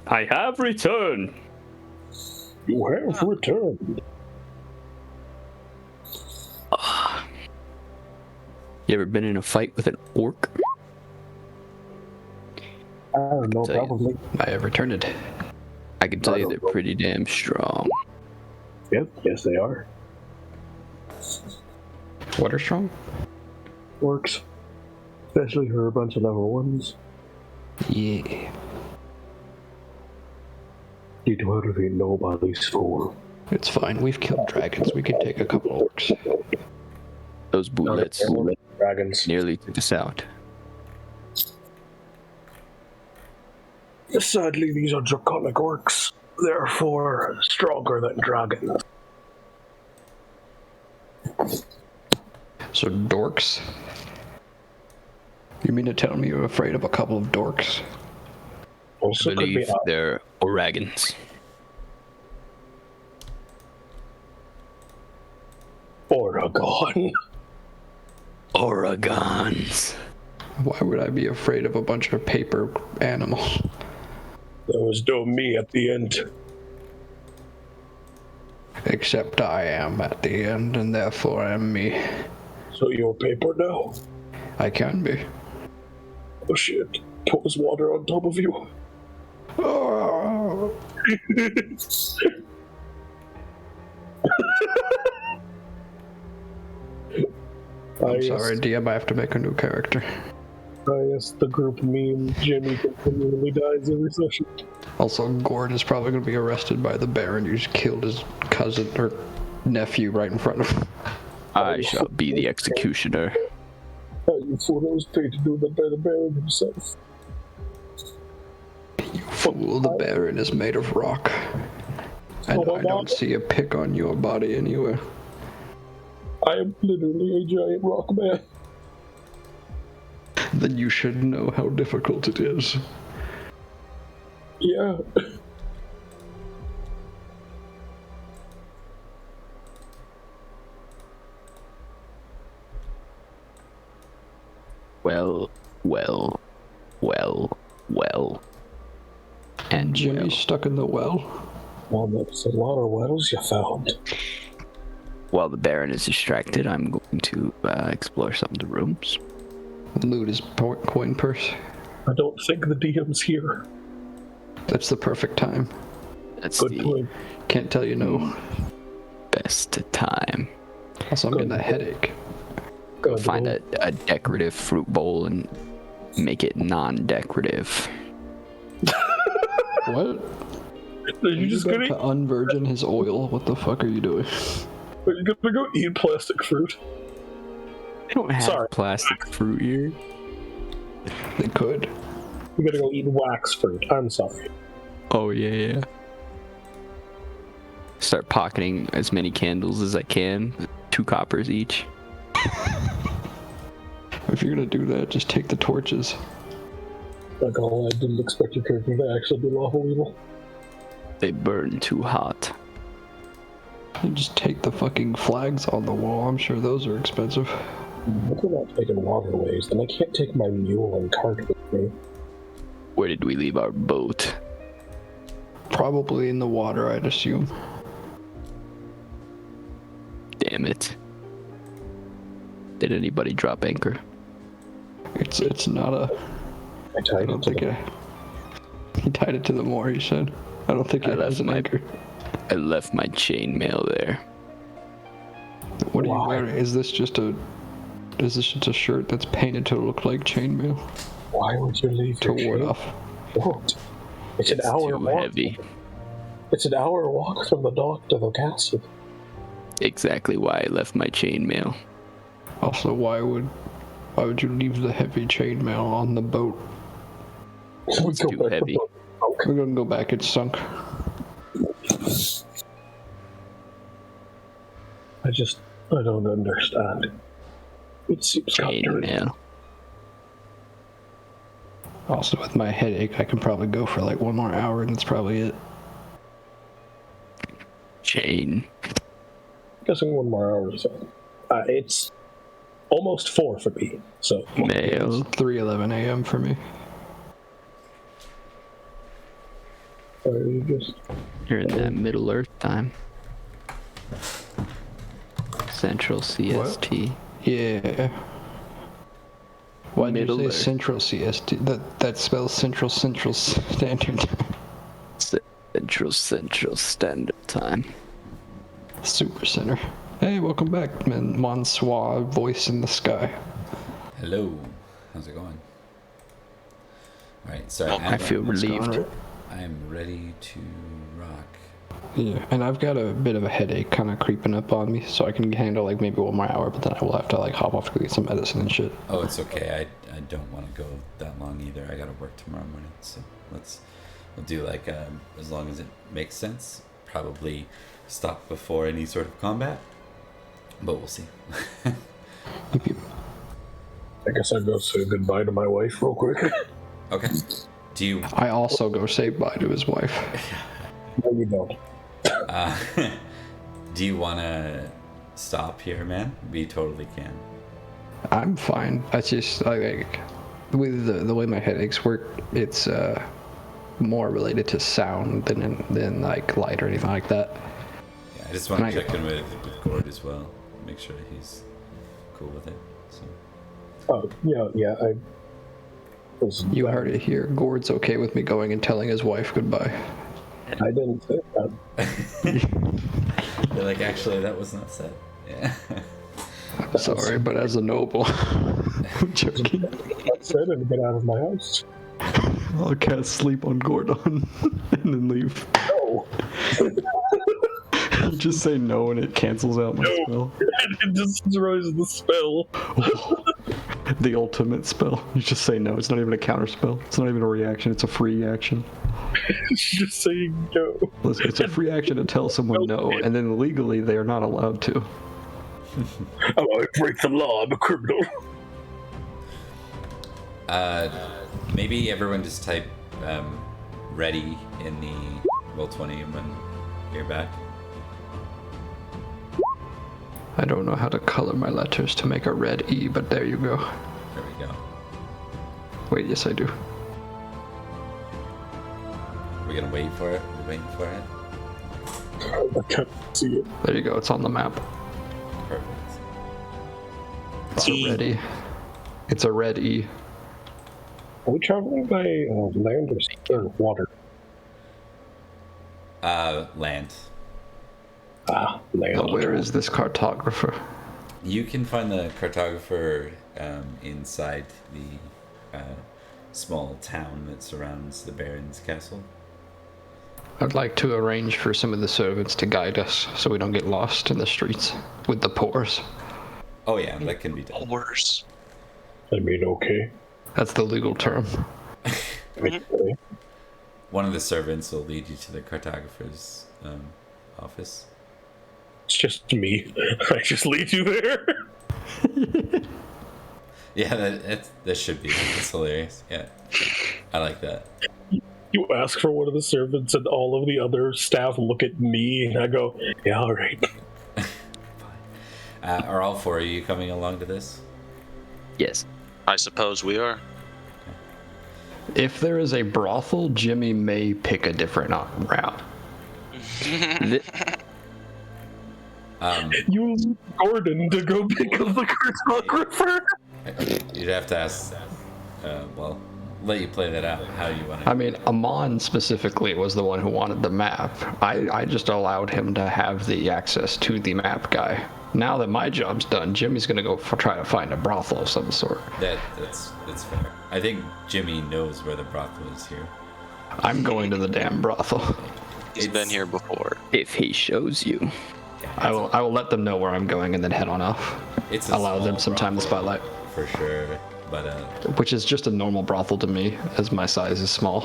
I have returned. You have returned. You ever been in a fight with an orc? I don't know, tell you. probably. I have returned. I can tell I you don't they're know. pretty damn strong. Yep, yes they are. What are strong? Works. Especially for a bunch of level 1s. Yeah. You do everything nobody's for. It's fine. We've killed dragons. We can take a couple orcs. Those bootlets Dragons. nearly took us out. Sadly, these are draconic orcs. Therefore, stronger than dragons. So dorks? You mean to tell me you're afraid of a couple of dorks? I Also could be believe they're oragans. Oregon. Oragons. Why would I be afraid of a bunch of paper animals? There was no me at the end. Except I am at the end, and therefore I am me. So you're paper now? I can be. Oh shit. Pours water on top of you. Oh. I'm sorry, DM, I have to make a new character. Yes, the group meme. Jimmy continually dies every session. Also, Gord is probably going to be arrested by the Baron who just killed his cousin or nephew right in front of him. I shall be the executioner. You fool, I was paid to do that by the Baron himself. You fool, the Baron is made of rock. And I don't see a pick on your body anywhere. I am literally a giant rock man. Then you should know how difficult it is. Yeah. Well. And Jimmy's stuck in the well. Well, that's a lot of wells you found. while the Baron is distracted, I'm going to explore some of the rooms. Loot his coin purse. I don't think the DM's here. That's the perfect time. That's Good the point. Can't tell you no. best time. Also, I'm getting a headache. Good Find point. a decorative fruit bowl and make it non-decorative. What? Are you just about gonna? to unvirgin his oil? What the fuck are you doing? Are you gonna go eat plastic fruit? They don't have Sorry. plastic fruit here. They could. You gotta go eat wax fruit. I'm sorry. Oh yeah. Start pocketing as many candles as I can. 2 coppers each. If you're gonna do that, just take the torches. Like, oh, I didn't expect your character to actually be lawful evil. They burn too hot. You just take the fucking flags on the wall. I'm sure those are expensive. If we're not taking waterways, then I can't take my mule and cart with me. Where did we leave our boat? Probably in the water, I'd assume. Damn it. Did anybody drop anchor? It's not a. I I tied don't it to think the... it. He tied it to the moor. He said. I don't think I it has left an my- anchor. I left my chainmail there. What are you Why? wearing? Is this just a shirt that's painted to look like chainmail Why would you leave to your ward ship? off? What? It's an It's hour too walk. heavy. It's an hour walk from the dock to the castle. Exactly why I left my chainmail. Also, why would you leave the heavy chainmail on the boat? We go too back to heavy. the dock. We're gonna go back. It's sunk. I don't understand. It seems contrary. Chainmail. Also, with my headache, I can probably go for like 1 more hour, and that's probably it. Chain. Guessing 1 more hour or so. It's almost 4 for me, so Mail. It's 3:11 a.m. for me. You're in that Middle Earth time. Central CST. Yeah. Why did Middle you Earth. say Central CST? That spells Central Standard Time. Central Standard Time. Super Center. Hey, welcome back, man. Monsoir, voice in the sky. Hello. How's it going? Alright, sorry. I feel What's going relieved. on? I am ready to rock. Yeah, and I've got a bit of a headache kind of creeping up on me, so I can handle like maybe 1 more hour, but then I will have to like hop off to get some medicine and shit. Oh, it's okay. I don't want to go that long either. I gotta work tomorrow morning, so we'll do like as long as it makes sense. Probably stop before any sort of combat, but we'll see. I guess I'd go say goodbye to my wife real quick. Okay. Do you I also go say bye to his wife. No, you don't. do you want to stop here, man? We totally can. I'm fine. I just like with the way my headaches work, it's more related to sound than like light or anything like that. Yeah, I just want to Can I- check in with Gord as well. Make sure he's cool with it. So. Oh, yeah, I was. You heard it here. Gord's okay with me going and telling his wife goodbye. I didn't say that. They're like, actually, that was not said. Yeah. Sorry, but as a noble, I'm joking. I said and get out of my house. I'll cast sleep on Gordon and then leave. No. Just say no and it cancels out my spell. It just destroys the spell. The ultimate spell. You just say no. It's not even a counter spell. It's not even a reaction. It's a free action. Just saying no. Listen, it's a free action to tell someone no, and then legally they are not allowed to. Oh, I break the law. I'm a criminal. Maybe everyone just type ready in the Roll20 when you're back. I don't know how to color my letters to make a red E, but there you go. There we go. Wait, yes I do. We're gonna wait for it. We're waiting for it. I can't see it. There you go. It's on the map. Perfect. It's a red E. It's a red E. Are we traveling by land or water? Land. Land. Oh, where is this cartographer? You can find the cartographer inside the small town that surrounds the Baron's castle. I'd like to arrange for some of the servants to guide us so we don't get lost in the streets with the pores. Oh yeah, that can be done. Worse. I mean, okay. That's the legal term. Okay. One of the servants will lead you to the cartographer's office. It's just me. I just lead you there. Yeah, that should be. That's hilarious. Yeah, I like that. You ask for one of the servants, and all of the other staff look at me, and I go, "Yeah, all right." Are all four of you coming along to this? Yes. I suppose we are. If there is a brothel, Jimmy may pick a different route. Th- You leave Gordon to go pick up the cartographer. You'd have to ask. Well, let you play that out. How you want I it? mean, Amon specifically was the one who wanted the map. I just allowed him to have the access to the map guy. Now that my job's done, Jimmy's gonna go try to find a brothel of some sort. That's fair. I think Jimmy knows where the brothel is here. I'm going to the damn brothel. He's been here before. if he shows you. I will let them know where I'm going and then head on off. It's a Allow them small some time in the brothel, spotlight. for sure. But Which is just a normal brothel to me, as my size is small.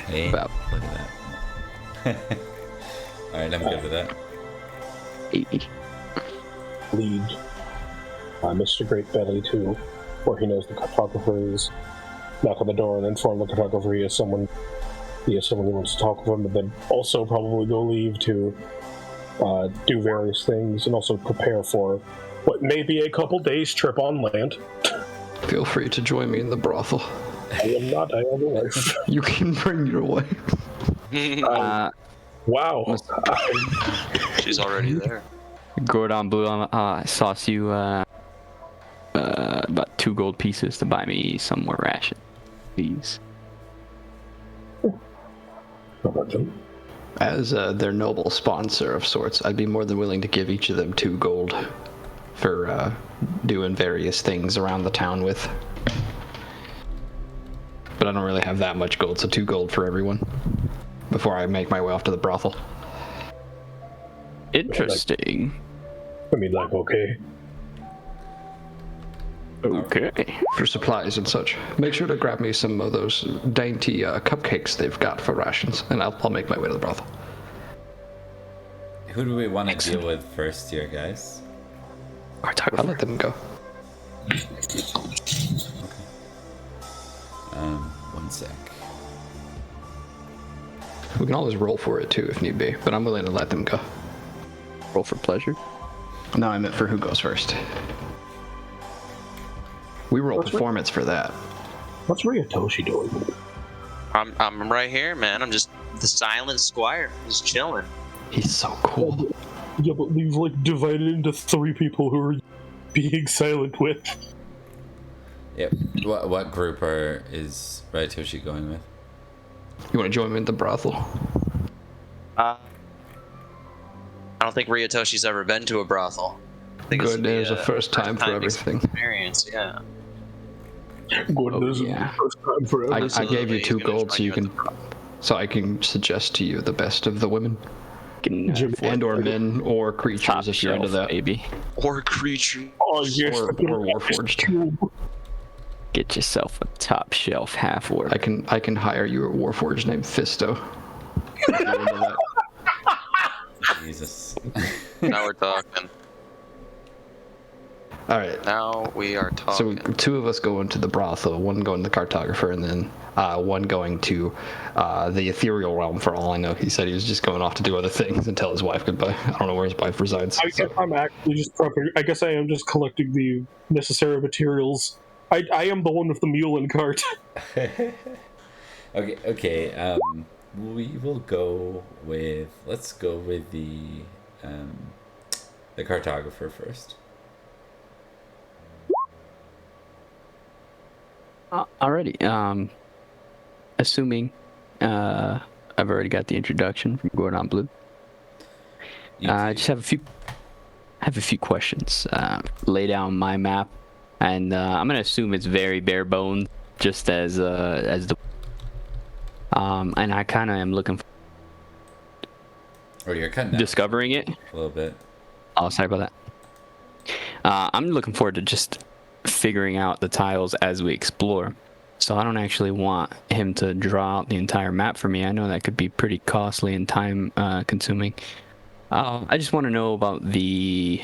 hey, About- look at that. All right, I'm good with that. Lead Mr. Great Belly to where he knows the cartographer is. Knock on the door and inform the cartographer he has someone who wants to talk with him, and then also probably go leave to do various things and also prepare for what may be a couple days trip on land. Feel free to join me in the brothel. I am not. I am the wife. You can bring your wife. Wow. She's already there. Gordon Blue, I sauce you about 2 gold pieces to buy me some more ration, please. As their noble sponsor of sorts, I'd be more than willing to give each of them 2 gold for doing various things around the town with. But I don't really have that much gold, so 2 gold for everyone before I make my way off to the brothel. Interesting. I mean, like, okay. Okay. For supplies and such. Make sure to grab me some of those dainty cupcakes they've got for rations, and I'll make my way to the brothel. Who do we want to deal with first here, guys? I'll let them go. One sec. We can always roll for it too if need be, but I'm willing to let them go. Roll for pleasure. No, I meant for who goes first. We roll performance for that. What's Ryutoshi doing? I'm right here, man. I'm just the silent squire, just chilling. He's so cool. Yeah, but we've like divided into 3 people who are being silent with. Yep. What group is Raitoshi going with? You want to join me in the brothel? I don't think Ryutoshi's ever been to a brothel. I think this Good, would be there's a first time for everything. Experience, yeah. Goodness, yeah. first time for I everything. gave you 2 Gonna gold join so I can suggest to you the best of the women. Jim- And or men or creatures Top if you're into shelf, that. baby. Or creature. Oh yes, Or Warforged. Get yourself a top shelf half orc. I can hire you a Warforged named Fisto. If you're into that. Jesus. Now we're talking. All right. Now we are So talking. 2 of us go into the brothel, 1 going to the cartographer, and then 1 going to the ethereal realm. For all I know, he said he was just going off to do other things and tell his wife goodbye. I don't know where his wife resides. I guess I'm actually just prepping. I guess I am just collecting the necessary materials. I am the one with the mule and cart. Okay. We will go with. Let's go with the cartographer first. Alrighty. Assuming I've already got the introduction from Gordon Blue. I just have a few questions. Lay down my map, and I'm gonna assume it's very bare bones, just as the. And I kind of am looking for Or you're cutting out discovering it. a little bit. Oh, sorry about that. I'm looking forward to just figuring out the tiles as we explore. So I don't actually want him to draw out the entire map for me. I know that could be pretty costly and time consuming. I just want to know about the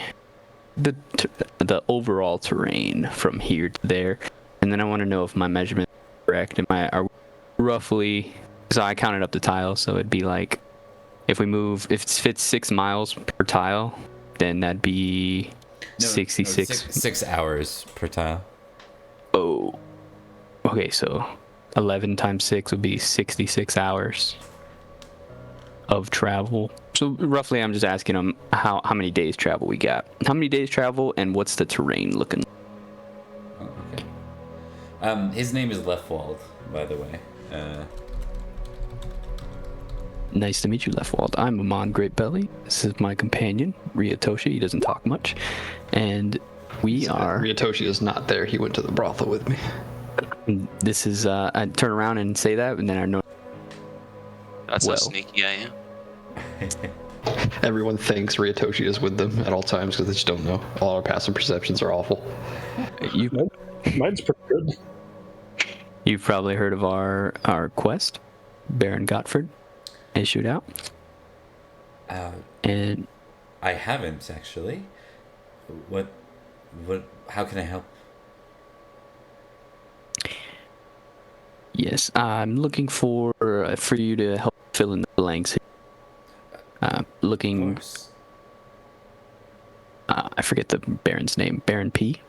overall terrain from here to there, and then I want to know if my measurement is correct. Are roughly? So I counted up the tiles, so it'd be like if it fits 6 miles per tile, then that'd be 66. 6 hours per tile. Oh, okay. So 11 times 6 would be 66 hours of travel. So roughly, I'm just asking him how many days travel we got. How many days travel, and what's the terrain looking? Oh, okay. His name is Leftwald, by the way. Nice to meet you, Leftwald. I'm Amon Greatbelly. This is my companion, Ryutoshi. He doesn't talk much. And we are... Ryutoshi is not there. He went to the brothel with me. This is... I turn around and say that, and then I know... That's well. how sneaky I am. Everyone thinks Ryutoshi is with them at all times because they just don't know. All our passive perceptions are awful. Mine's pretty good. You've probably heard of our quest, Baron Gottfried issued out. And I haven't actually. What? How can I help? yes, I'm looking for you to help fill in the blanks. Looking. Of course. I forget the Baron's name. Baron P.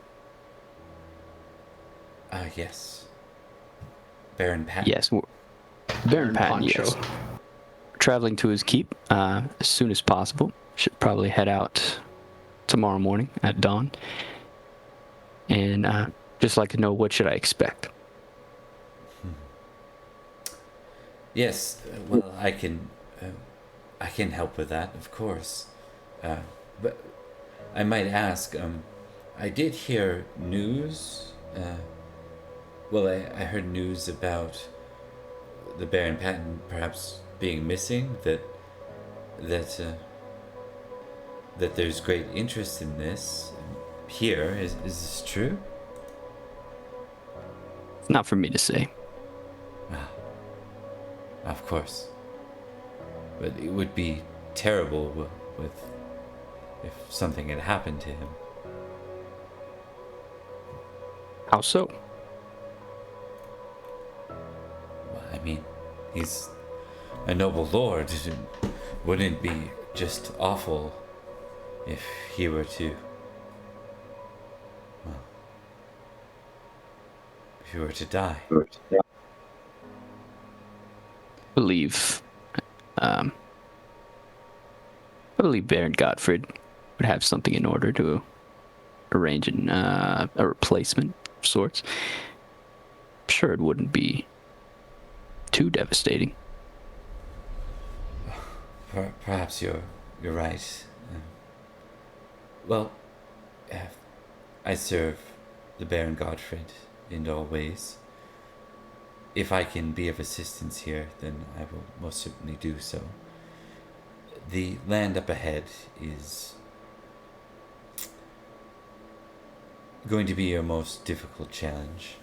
Yes. Baron Pat. Yes. Baron Patton. Poncho. Yes. traveling to his keep as soon as possible. Should probably head out tomorrow morning at dawn. And just like to know, what should I expect? Yes, well, I can help with that, of course. But I might ask, I did hear news. Well, I heard news about the Baron Patton perhaps being missing. That there's great interest in this here. Is this true? It's not for me to say. Of course. But it would be terrible if something had happened to him. How so? Well, I mean, he's a noble lord. Wouldn't it be just awful if he were to... Well, if he were to die? I believe Baron Gottfried would have something in order to arrange a replacement of sorts. I'm sure it wouldn't be too devastating. Perhaps you're right. Well, I serve the Baron Gottfried in all ways. If I can be of assistance here, then I will most certainly do so. The land up ahead is going to be your most difficult challenge.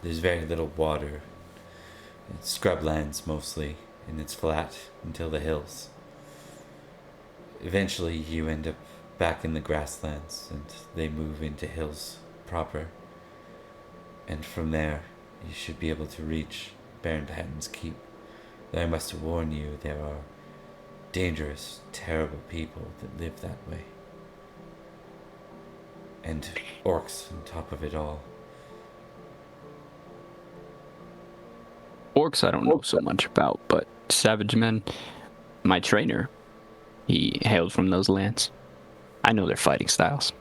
There's very little water. It's scrublands mostly, and it's flat until the hills. Eventually you end up back in the grasslands, and they move into hills proper. And from there, you should be able to reach Baron Patton's keep. Though I must warn you, there are dangerous, terrible people that live that way. And orcs on top of it all. Orcs I don't know so much about, but Savage Men, my trainer, he hailed from those lands. I know their fighting styles.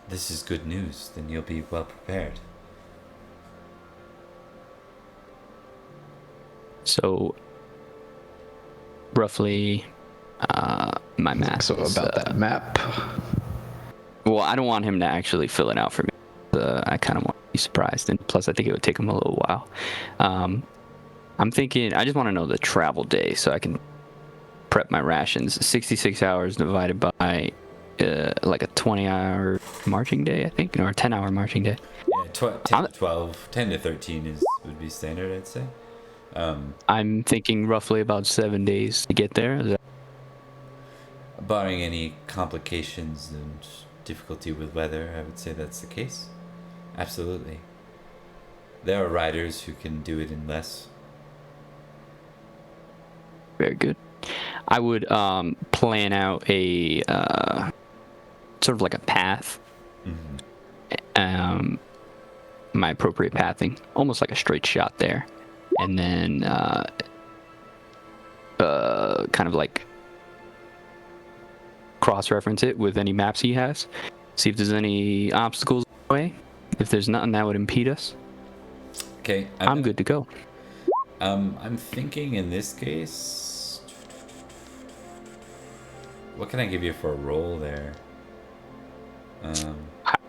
This is good news, then you'll be well prepared. So, roughly, my math. So is, about that map. Well, I don't want him to actually fill it out for me. I kind of want to be surprised, and plus I think it would take him a little while. I'm thinking, I just want to know the travel day so I can prep my rations. 66 hours divided by like a 20-hour marching day, I think, or a 10-hour marching day. Yeah, 10 to 12, 10 to 13 would be standard, I'd say. I'm thinking roughly about 7 days to get there. Barring any complications and difficulty with weather, I would say that's the case. Absolutely. There are riders who can do it in less. Very good. I would plan out a sort of like a path. Mm-hmm. My appropriate pathing, almost like a straight shot there, and then kind of like cross-reference it with any maps he has. See if there's any obstacles in the way. If there's nothing that would impede us, Okay, I'm good to go. I'm thinking in this case, what can I give you for a roll there?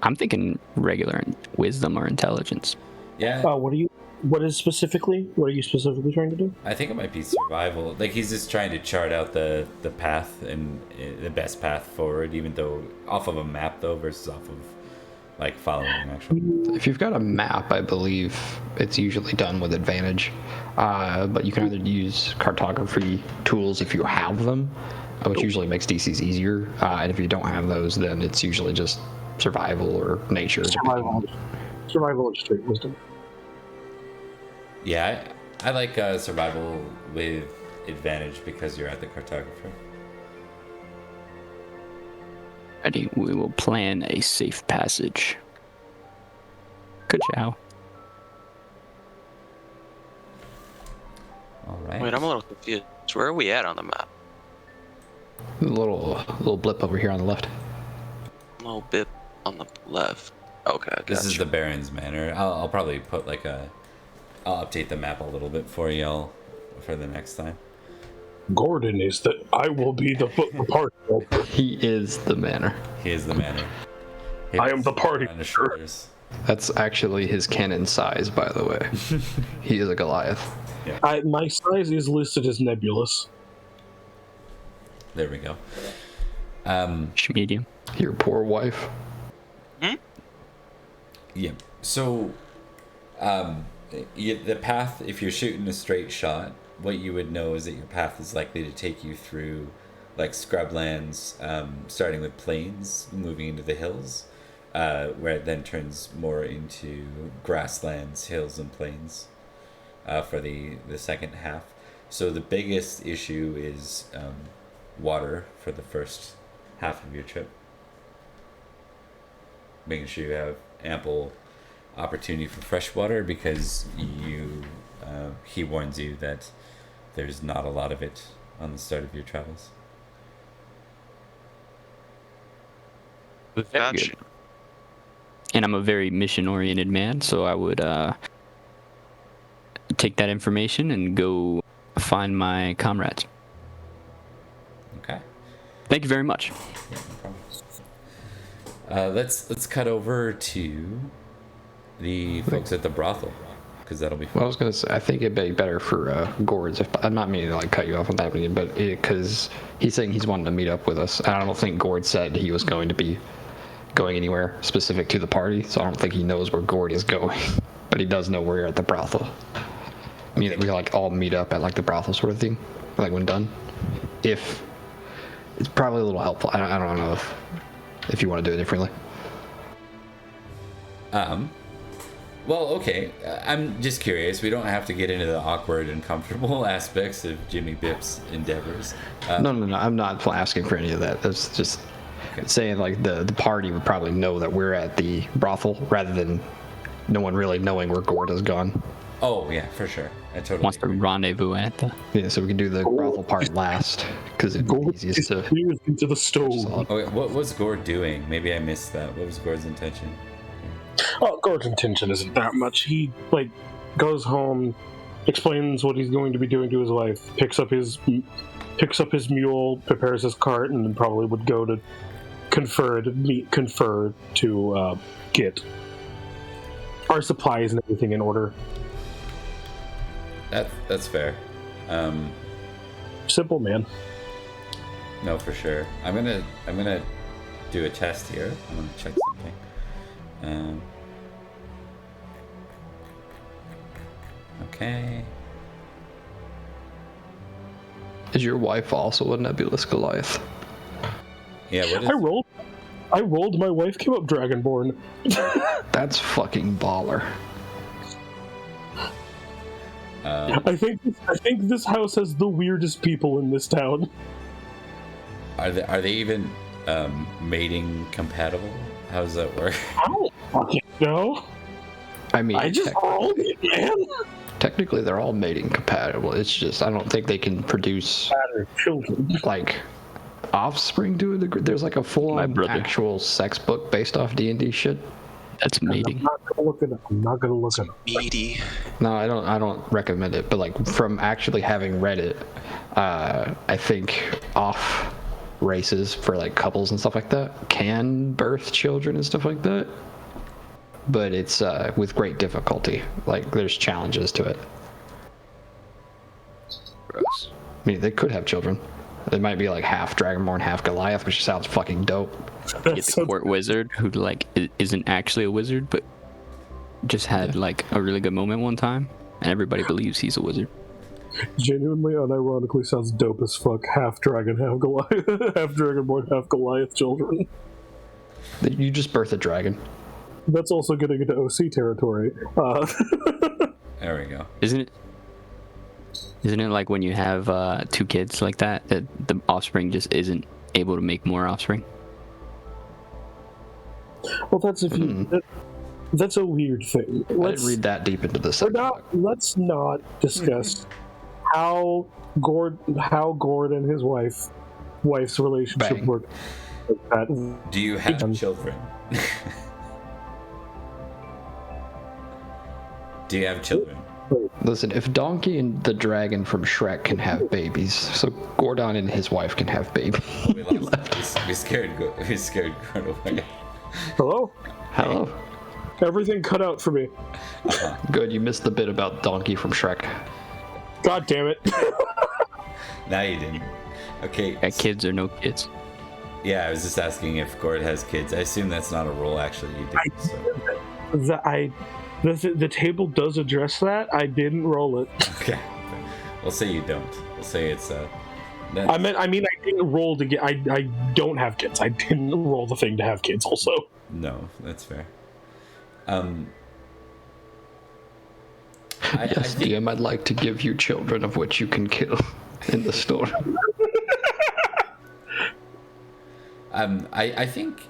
I'm thinking regular wisdom or intelligence. Yeah, What are you specifically trying to do? I think it might be survival. Like he's just trying to chart out the path and the best path forward, even though off of a map though versus off of like following actually. If you've got a map, I believe it's usually done with advantage. But you can either use cartography tools if you have them, which usually makes DCs easier. And if you don't have those, then it's usually just survival or nature. Survival and straight wisdom. Yeah, I like survival with advantage because you're at the cartographer. Ready, we will plan a safe passage. Good job. Wait, I'm a little confused. Where are we at on the map? A little blip over here on the left. A little bit on the left. Okay, I This is gotcha. the Baron's Manor. I'll probably put like I'll update the map a little bit for y'all for the next time. Gordon is the. I will be the party. He is the manor. He is the manor. I am the party. On his shoulders. That's actually his cannon size, by the way. He is a Goliath. My size is listed as nebulous. There we go. Medium. Your poor wife. Yeah. So, the path, if you're shooting a straight shot, what you would know is that your path is likely to take you through, like, scrublands, starting with plains, moving into the hills, where it then turns more into grasslands, hills, and plains for the second half. So the biggest issue is water for the first half of your trip. Making sure you have ample opportunity for fresh water, because he warns you that there's not a lot of it on the start of your travels. Very Gotcha. good. And I'm a very mission-oriented man, so I would take that information and go find my comrades. Okay. Thank you very much. Yeah, no problem. Let's cut over to the folks at the brothel, because that'll be fun. Well, I was gonna say, I think it'd be better for Gord's. I'm not meaning to like cut you off on that, but because he's saying he's wanting to meet up with us, and I don't think Gord said he was going to be going anywhere specific to the party, so I don't think he knows where Gord is going. But he does know we're at the brothel. I mean, we like all meet up at like the brothel sort of thing, like when done. If it's probably a little helpful. I don't know if you want to do it differently. Well, okay. I'm just curious. We don't have to get into the awkward and comfortable aspects of Jimmy Bipp's endeavors. No. I'm not asking for any of that. That's just saying like the party would probably know that we're at the brothel rather than no one really knowing where Gord has gone. Oh, yeah, for sure. I totally Wants to agree. rendezvous at the. Yeah, so we can do the brothel part last because it's Gord easiest to. disappears into the stove. Okay, what was Gord doing? Maybe I missed that. What was Gord's intention? Oh, Gord's intention isn't that much. He goes home, explains what he's going to be doing to his wife, picks up his mule, prepares his cart, and then probably would go to confer to get our supplies and everything in order. That's fair. Simple, man. No, for sure. I'm gonna do a test here. I'm gonna check something. Okay. Is your wife also a nebulous Goliath? Yeah. What is? I rolled. My wife came up Dragonborn. That's fucking baller. I think this house has the weirdest people in this town. Are they even mating compatible? How does that work? I don't fucking know. I mean, I just rolled it, man. technically they're all mating compatible. It's just I don't think they can produce Children. like offspring to a degree. There's like a full-on brother. actual sex book based off D&D shit. That's mating. I'm not gonna look it up. Meaty. No, I don't recommend it. But like from actually having read it, I think off races for like couples and stuff like that can birth children and stuff like that. But it's with great difficulty. Like there's challenges to it. Gross. I mean, they could have children. They might be like half Dragonborn, half Goliath, which sounds fucking dope. Get the court wizard who like isn't actually a wizard, but just had like a really good moment one time, and everybody believes he's a wizard. Genuinely, unironically sounds dope as fuck. Half dragon, half Goliath, half Dragonborn, half Goliath children. You just birth a dragon. That's also getting into OC territory. There we go. Isn't it like when you have two kids like that the offspring just isn't able to make more offspring? Well, that's if you. That's a weird thing. I didn't read that deep into the subject. Let's not discuss how Gord and his wife's relationship Bang. work. Like that. Do you have children? Do you have children? Listen, if Donkey and the dragon from Shrek can have babies, so Gordon and his wife can have babies. We scared Gord away. Hello? Hello. Everything cut out for me. Good, you missed the bit about Donkey from Shrek. God damn it. Now you didn't. Okay. Got kids or no kids? Yeah, I was just asking if Gord has kids. I assume that's not a role actually you do. The table does address that. I didn't roll it. Okay. We'll say you don't. We'll say it's I mean, I didn't roll to get. I don't have kids. I didn't roll the thing to have kids. Also, no, that's fair. Yes, DM, I'd like to give you children of which you can kill in the story. I think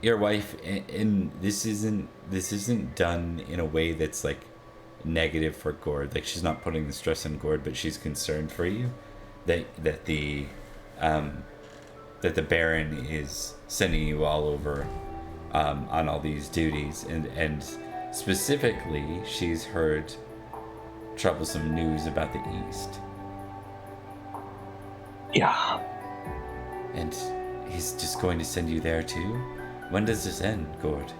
your wife, and this isn't done in a way that's like negative for Gord. Like she's not putting the stress on Gord, but she's concerned for you that the Baron is sending you all over on all these duties, and specifically she's heard troublesome news about the East. yeah. And he's just going to send you there too? When does this end, Gord?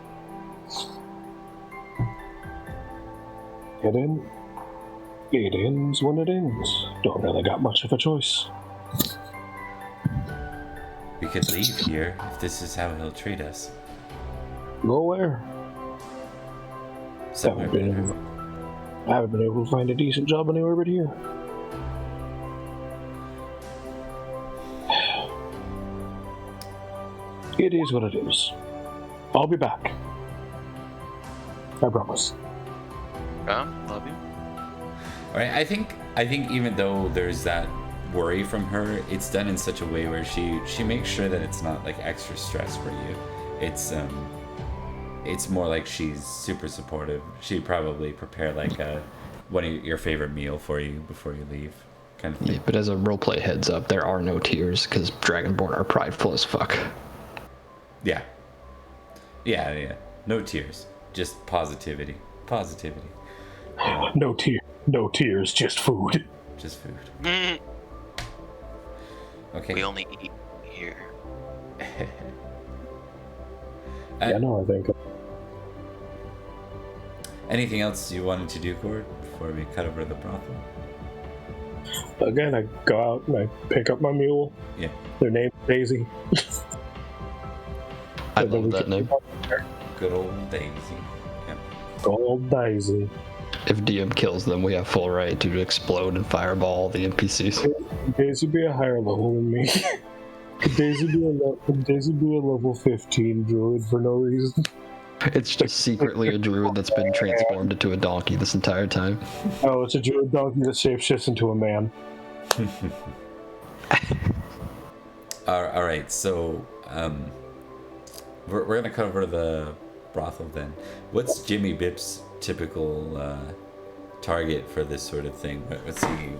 It ends when it ends. Don't really got much of a choice. We could leave here if this is how he'll treat us. Go where? Somewhere better. I haven't been able to find a decent job anywhere but here. It is what it is. I'll be back. I promise. Love you. Right, I think even though there's that worry from her, it's done in such a way where she makes sure that it's not like extra stress for you. It's more like she's super supportive. She'd probably prepare like one of your favorite meal for you before you leave, kind of thing. Yeah, but as a roleplay heads up, there are no tears because Dragonborn are prideful as fuck. Yeah. No tears, just positivity. No tears, just food. Just food. Mm. Okay. We only eat here. Yeah, no, I think. Anything else you wanted to do, Gord, before we cut over to the brothel? Again, I go out and I pick up my mule. Yeah. Their name's Daisy. I love that name. Good old Daisy. Yep. Old Daisy. If DM kills them, we have full right to explode and fireball the NPCs. Daisy be a higher level than me. Daisy be a level 15 druid for no reason. It's just secretly a druid that's been transformed into a donkey this entire time. Oh, it's a druid donkey that shapeshifts into a man. All right, so we're gonna cover the brothel then. What's Jimmy Bip's typical target for this sort of thing?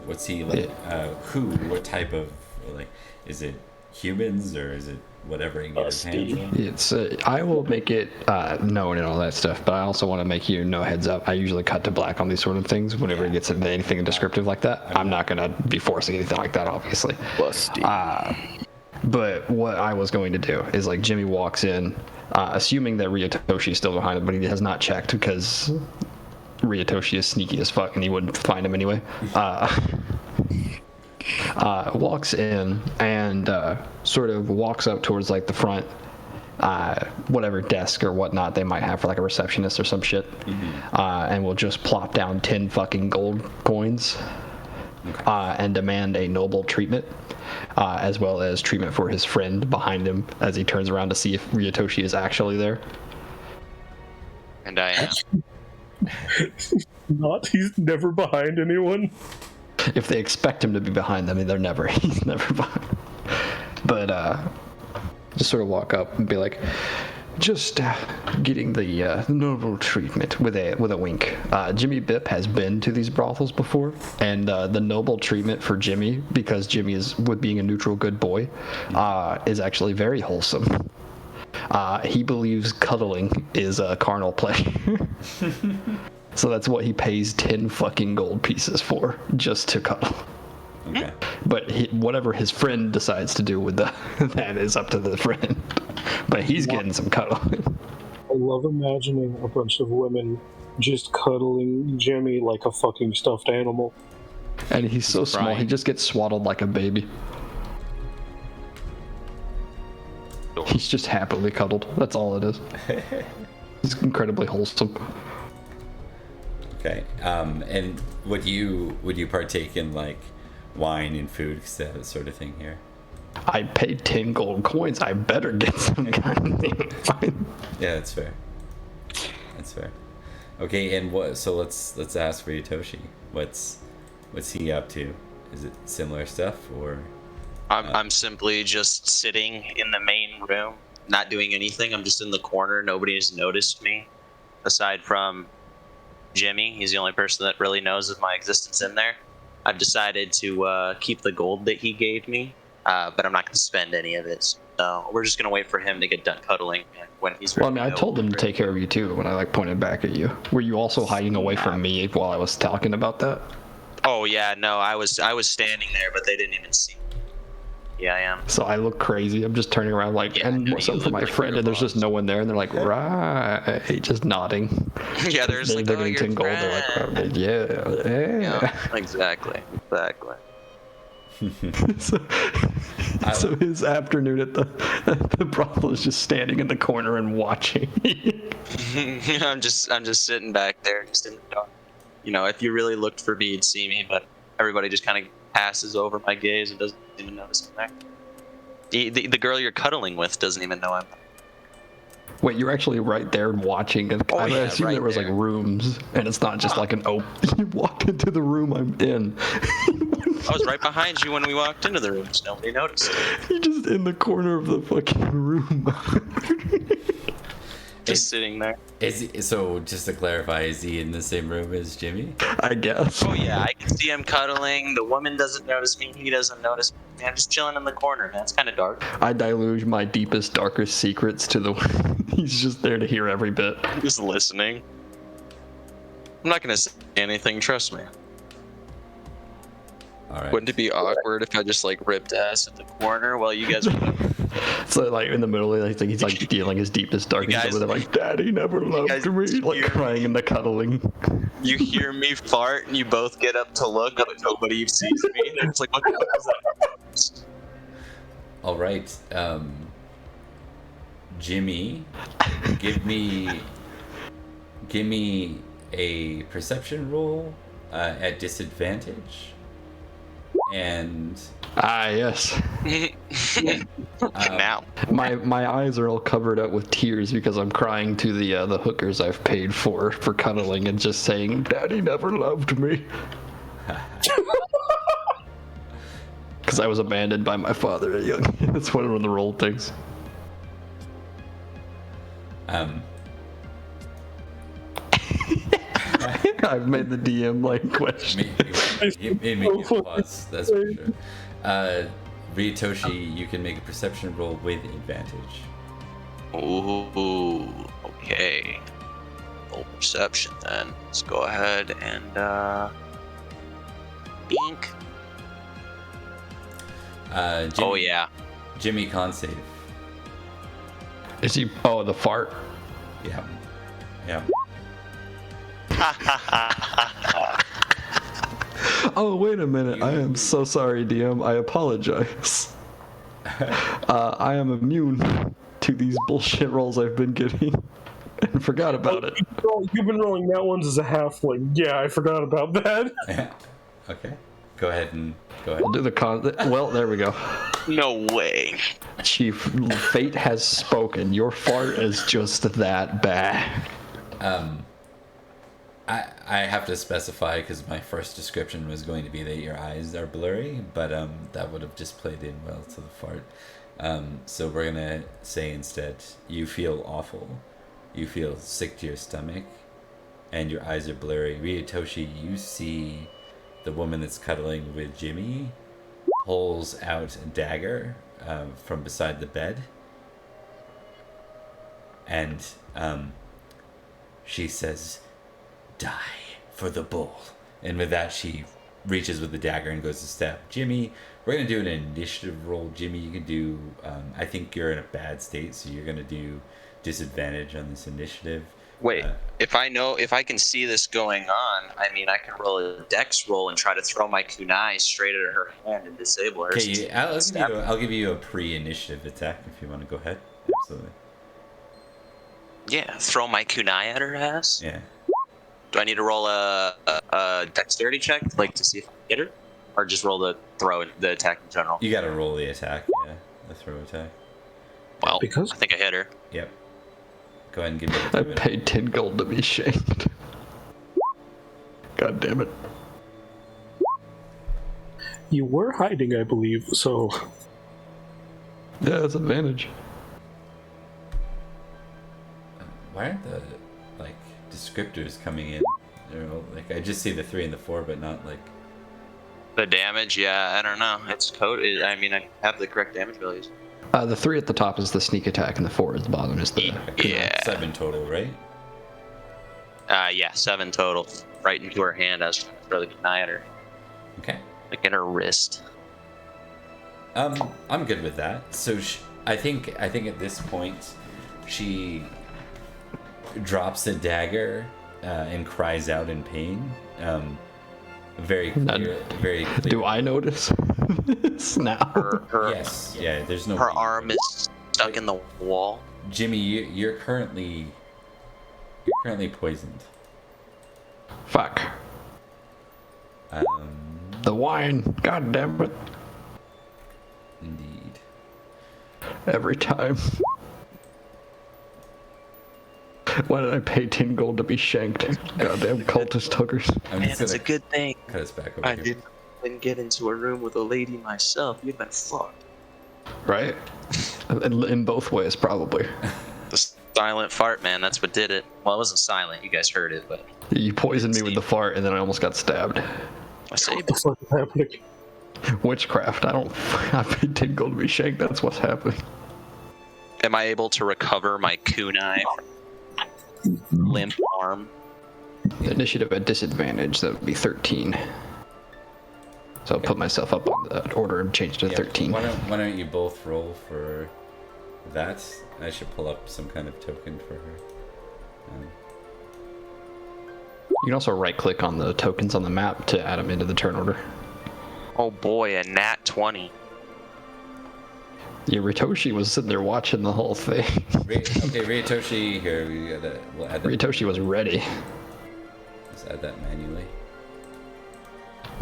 What's he like? What type of, like, is it humans or is it whatever he can get his hands on? It's I will make it known and all that stuff, but I also want to make you know heads up. I usually cut to black on these sort of things whenever it gets into anything descriptive like that. I'm not gonna be forcing anything like that, obviously. Busty. But what I was going to do is, like, Jimmy walks in, assuming that Ryutoshi is still behind him, but he has not checked because Ryutoshi is sneaky as fuck and he wouldn't find him anyway. Walks in and sort of walks up towards like the front, whatever desk or whatnot they might have for like a receptionist or some shit, and will just plop down 10 fucking gold coins and demand a noble treatment, as well as treatment for his friend behind him as he turns around to see if Ryutoshi is actually there. And I am. He's never behind anyone. If they expect him to be behind them, he's never behind. But just sort of walk up and be like, just getting the noble treatment with a wink. Jimmy Bip has been to these brothels before, and the noble treatment for Jimmy, because Jimmy is with being a neutral good boy, is actually very wholesome. He believes cuddling is a carnal pleasure. So that's what he pays 10 fucking gold pieces for, just to cuddle. Okay. But whatever his friend decides to do with that is up to the friend. But he's getting some cuddling. I love imagining a bunch of women just cuddling Jimmy like a fucking stuffed animal. And he's so small, crying. he just gets swaddled like a baby. He's just happily cuddled. That's all it is. He's incredibly wholesome. Okay. And would you partake in like wine and food, that sort of thing here? I paid 10 gold coins. I better get some goddamn wine. Yeah, that's fair. That's fair. Okay, and what? So let's ask for Yotoshi. What's he up to? Is it similar stuff or? I'm simply just sitting in the main room, not doing anything. I'm just in the corner. Nobody has noticed me, aside from Jimmy. He's the only person that really knows of my existence in there. I've decided to keep the gold that he gave me, but I'm not going to spend any of it. So we're just going to wait for him to get done cuddling, and when he's ready. Well, I mean, I told him to take care of you too when I pointed back at you. Were you also hiding away from me while I was talking about that? Oh yeah, no, I was standing there, but they didn't even see me. Yeah, I am. So I look crazy. I'm just turning around like, Yeah, and no, something you for look my like friend, you're and there's just lost. no one there, and they're like, right, just nodding. Yeah, there's They're like, getting your 10 gold. They're like, friend. right, yeah. Yeah, exactly. So his afternoon at the brothel is just standing in the corner and watching. I'm just sitting back there, just in the dark. You know, if you really looked for me, you'd see me, but everybody just kind of passes over my gaze and doesn't even notice me there. The girl you're cuddling with doesn't even know I'm there. Wait, you're actually right there watching. And I yeah, assume right there was there. like rooms, and it's not just like an open. You walked into the room I'm in. I was right behind you when we walked into the room, so nobody noticed. You're just in the corner of the fucking room. Just sitting there. So just to clarify, is he in the same room as Jimmy? I guess. Oh yeah, I can see him cuddling. The woman doesn't notice me. He doesn't notice me. I'm just chilling in the corner, man. It's kind of dark. I deluge my deepest, darkest secrets to the. He's just there to hear every bit. I'm just listening. I'm not gonna say anything. Trust me. All right. Wouldn't it be awkward if I just like ripped ass at the corner while you guys were So like in the middle, he's like dealing his deepest, darkest. guys- Over there, like, Daddy never loved guys me, like hear crying in the cuddling. you hear me fart and you both get up to look, but nobody sees me. It's like, what the fuck is that? All right. Jimmy, give me a perception roll at disadvantage. And Yes. Now. My eyes are all covered up with tears because I'm crying to the hookers I've paid for cuddling and just saying, Daddy never loved me. Because I was abandoned by my father at young. That's one of the role things. I've made the DM like question. it made me pause, that's for sure. Ryutoshi, you can make a perception roll with advantage. Ooh, okay. Roll perception then. Let's go ahead and bink. Jimmy, Oh yeah. Jimmy con save. Is he? Oh, the fart. Yeah. Yeah. Oh, wait a minute. I am so sorry, DM. I apologize. I am immune to these bullshit rolls I've been getting and forgot about it. You've been rolling that ones as a halfling. Yeah, I forgot about that. Okay. Go ahead. I'll do the con. Well, there we go. No way. Chief, fate has spoken. Your fart is just that bad. I have to specify because my first description was going to be that your eyes are blurry, but that would have just played in well to the fart. So we're gonna say instead, you feel awful, you feel sick to your stomach, and your eyes are blurry. Ryutoshi, you see the woman that's cuddling with Jimmy pulls out a dagger from beside the bed, and she says, "Die for the bull." And with that, she reaches with the dagger and goes to stab Jimmy. We're going to do an initiative roll. Jimmy, you can do, I think you're in a bad state, so you're going to do disadvantage on this initiative. Wait, if I can see this going on, I mean, I can roll a dex roll and try to throw my kunai straight at her hand and disable her. Okay, I'll give you a pre-initiative attack if you want to go ahead. Absolutely. Yeah, throw my kunai at her ass? Yeah. Do I need to roll a dexterity check, like, to see if I can hit her? Or just roll the attack in general? You got to roll the attack, yeah. The throw attack. Well, Because? I think I hit her. Yep. Go ahead and give me I the paid 10 gold to be shanked. God damn it. You were hiding, I believe, so... Yeah, that's advantage. Why aren't the, like, descriptors coming in? You know, like, I just see the 3 and the 4, but not, like... The damage, yeah, I don't know. It's coded. I mean, I have the correct damage values. The 3 at the top is the sneak attack, and the 4 at the bottom is the... Yeah. 7 total, right? Yeah, 7 total. Right into her hand. I was trying to throw the kunai at her. Okay. Like in her wrist. I'm good with that. So I think at this point, she drops the dagger and cries out in pain. Very clear. Very clear. Do I notice this now? Her Yes. Yeah. There's no. her arm is stuck in the wall. Jimmy, you're currently poisoned. Fuck. The wine. God damn it. Indeed. Every time. Why did I pay 10 gold to be shanked? Goddamn cultist hookers. I'm Man, just it's a gonna good thing cut us back over I here. didn't get into a room with a lady myself. You'd been fucked. Right? In both ways, probably. The silent fart, man. That's what did it. Well, it wasn't silent. You guys heard it, but You poisoned me with the fart, and then I almost got stabbed. I say, What the fuck is happening? Witchcraft. I paid 10 gold to be shanked. That's what's happening. am I able to recover my kunai from limp arm? Initiative at disadvantage. That would be 13. So I'll put myself up on the order and change to Yeah, 13. Why don't you both roll for that? I should pull up some kind of token for her. You can also right-click on the tokens on the map to add them into the turn order. Oh boy, a nat 20. Yeah, Ritoshi was sitting there watching the whole thing. Okay, Ryutoshi, here we'll add that. Ritoshi was ready. Let's add that manually.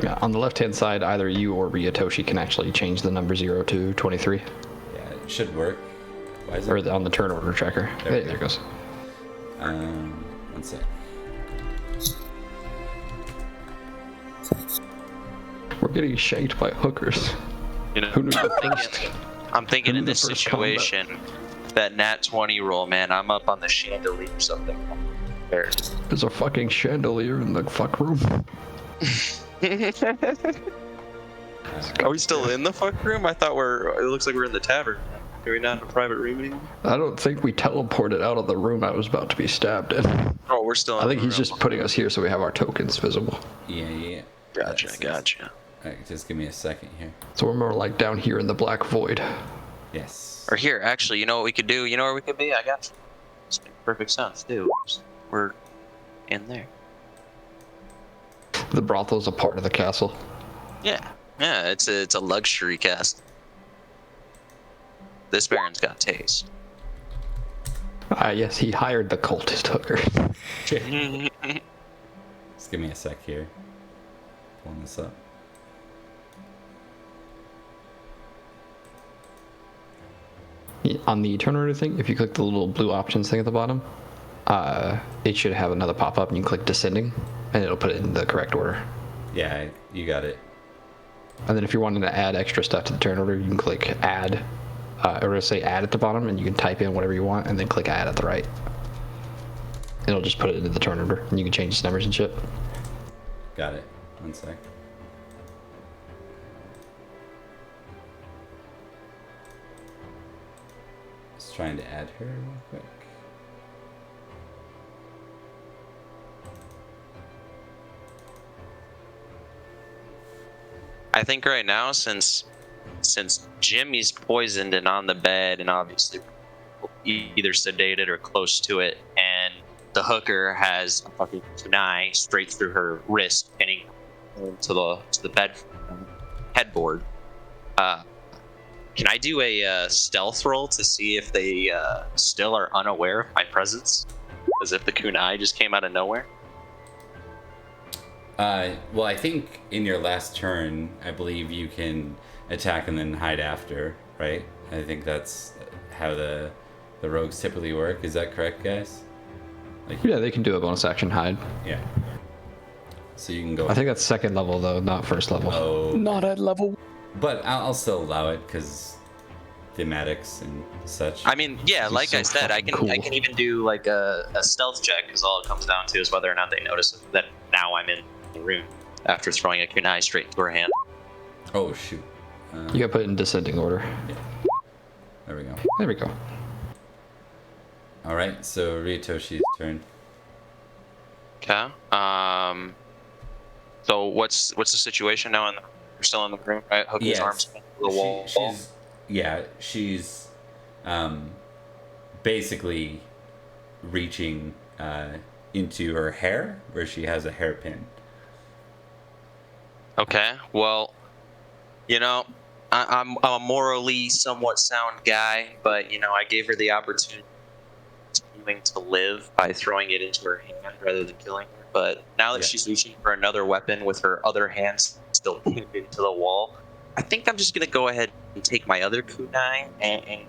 Yeah, on the left-hand side, either you or Ritoshi can actually change the number 0 to 23. Yeah, it should work. Why is it? Or on the turn order tracker. Hey, there it goes. 1 sec. We're getting shanked by hookers. You know, Who knew I'm thinking Who in knew this the first situation, that nat 20 roll, man, I'm up on the chandelier or something. There's There's a fucking chandelier in the fuck room. Are we still in the fuck room? I thought it looks like we're in the tavern. Are we not in a private room anymore? I don't think we teleported out of the room I was about to be stabbed in. Oh, we're still in I think the he's room. just putting us here so we have our tokens visible. Yeah. Gotcha. Alright, just give me a second here. So we're more like down here in the black void. Yes. Or here, actually, you know what we could do? You know where we could be? I got you. This makes perfect sense, too. We're in there. The brothel's a part of the castle. Yeah, it's a luxury castle. This Baron's got taste. Yes, he hired the cultist hooker. Just give me a sec here. Pulling this up. On the turn order thing, if you click the little blue options thing at the bottom, it should have another pop-up and you click descending, and it'll put it in the correct order. Yeah, you got it. And then if you're wanting to add extra stuff to the turn order, you can click add, It'll say add at the bottom, and you can type in whatever you want, and then click add at the right. It'll just put it into the turn order, and you can change its numbers and shit. Got it. One sec. Just trying to add her real quick. I think right now, since Jimmy's poisoned and on the bed, and obviously either sedated or close to it, and the hooker has a fucking kunai straight through her wrist, pinning to the bed headboard. Can I do a stealth roll to see if they still are unaware of my presence, as if the kunai just came out of nowhere? Well, I think in your last turn, I believe you can attack and then hide after, right? I think that's how the rogues typically work. Is that correct, guys? Like, Yeah, they can do a bonus action hide. yeah. So you can go. I think that's second level though, not first level. Oh, Not at level. but I'll still allow it because thematics and such. I mean, yeah, This is like so I said, I fucking can cool. even do like a stealth check, because all it comes down to is whether or not they notice that now I'm in the room after throwing a kunai straight into her hand. Oh shoot. You gotta put it in descending order. There we go. There we go. All right. So Ryotoshi's turn. Okay. So what's the situation now? You're still in the room, right? Hooking his arms to the wall. She's basically reaching into her hair where she has a hairpin. Okay. Well, you know, I'm a morally somewhat sound guy, but I gave her the opportunity to live by throwing it into her hand rather than killing her. But now that she's reaching for another weapon with her other hand still pinned into the wall, I think I'm just gonna go ahead and take my other kunai and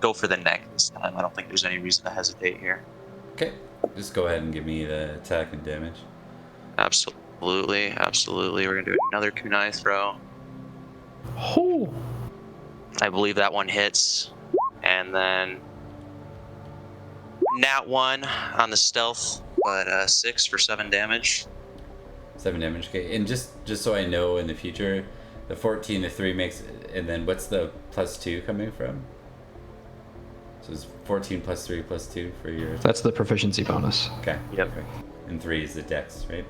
go for the neck this time. I don't think there's any reason to hesitate here. Okay. Just go ahead and give me the attack and damage. Absolutely. We're gonna do another kunai throw. Oh. I believe that one hits, and then nat 1 on the stealth, but 6 for 7 damage. 7 damage. Okay. And just so I know in the future, the 14 to 3 makes, and then what's the +2 coming from? So it's 14 plus 3 plus 2 for your. That's the proficiency bonus. Okay. Yep. Perfect. And 3 is the dex, right?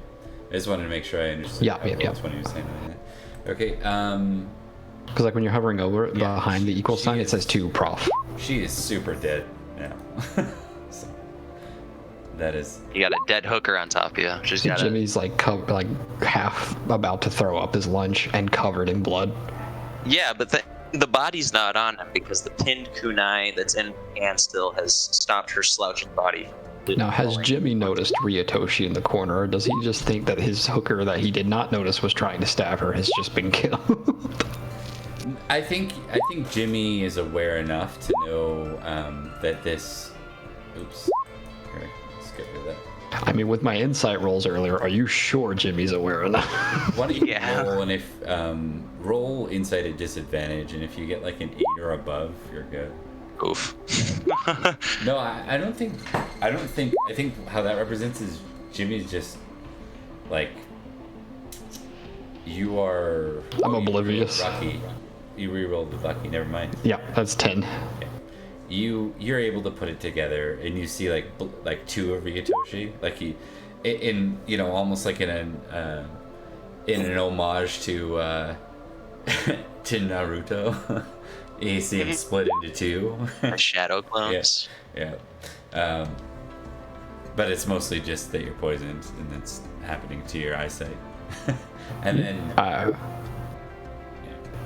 I just wanted to make sure I understood. Yeah. That's when you were saying that. Okay. Because like when you're hovering over it, Yeah, behind the equal she sign, it is- says 2 prof. She is super dead now. So, that is. You got a dead hooker on top of you. She's See, got Jimmy's like half about to throw up his lunch and covered in blood. Yeah, but the body's not on him because the pinned kunai that's in her hand still has stopped her slouching body. Now, has falling. Jimmy noticed Ryatoshi in the corner, or does he just think that his hooker that he did not notice was trying to stab her has just been killed? I think Jimmy is aware enough to know that this. Oops. Here, let's get rid of that. I mean, with my insight rolls earlier, are you sure Jimmy's aware enough? Why don't you Yeah. roll, and if roll insight at disadvantage, and if you get like an 8 or above, you're good. Oof. No, I don't think. I think how that represents is Jimmy's just like you are. I'm oblivious. Lucky. You re-rolled the lucky. Never mind. Yeah, that's 10. You're able to put it together, and you see like 2 of Ryatoshi, like he, in almost like in an homage to to Naruto. You see him split into 2. Shadow clones. Yeah. But it's mostly just that you're poisoned, and that's happening to your eyesight. And then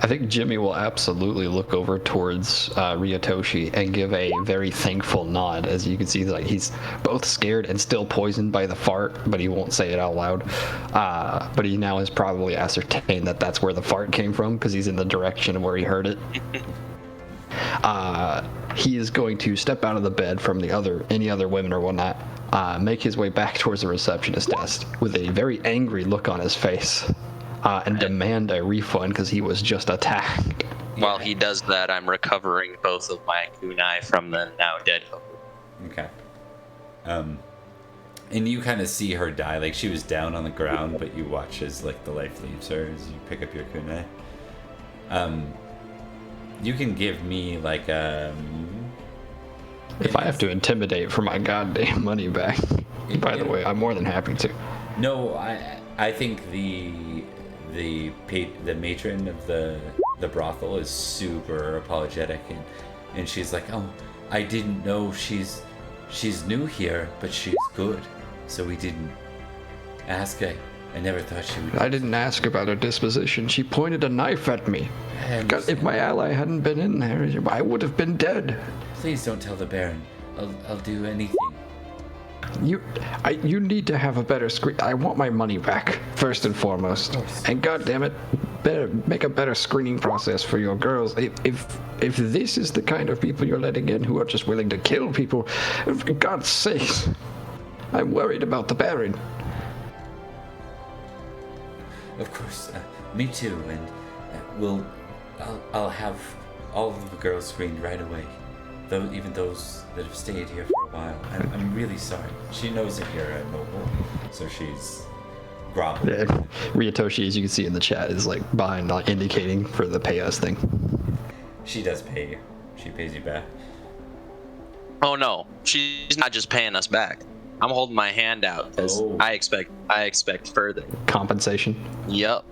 I think Jimmy will absolutely look over towards Ryatoshi and give a very thankful nod. As you can see, like he's both scared and still poisoned by the fart, but he won't say it out loud. But he now has probably ascertained that that's where the fart came from because he's in the direction of where he heard it. He is going to step out of the bed from any other women or whatnot, make his way back towards the receptionist desk with a very angry look on his face. And demand a refund because he was just attacked. While he does that, I'm recovering both of my kunai from the now dead hope. Okay. And you kind of see her die. Like, she was down on the ground, but you watch as, like, the life leaves her as you pick up your kunai. You can give me, like, If I have to intimidate for my goddamn money back, by the way, I'm more than happy to. No, I think the matron of the brothel is super apologetic, and she's like, oh, I didn't know she's new here, but she's good, so we didn't ask. I never thought she would. I didn't ask about her disposition. She pointed a knife at me. God, if my ally hadn't been in there, I would have been dead. Please don't tell the Baron. I'll do anything. You need to have a better screen. I want my money back first and foremost. And God damn it, make a better screening process for your girls. If this is the kind of people you're letting in who are just willing to kill people, for God's sake, I'm worried about the Baron. Of course, me too. And I'll have all of the girls screened right away. Though even those that have stayed here for a while. I'm really sorry. She knows that you're a noble, so she's groveling. Yeah, Ryutoshi, as you can see in the chat, is like behind, not indicating for the pay us thing. She does pay you. She pays you back. Oh no, she's not just paying us back. I'm holding my hand out because I expect further Compensation. Yep.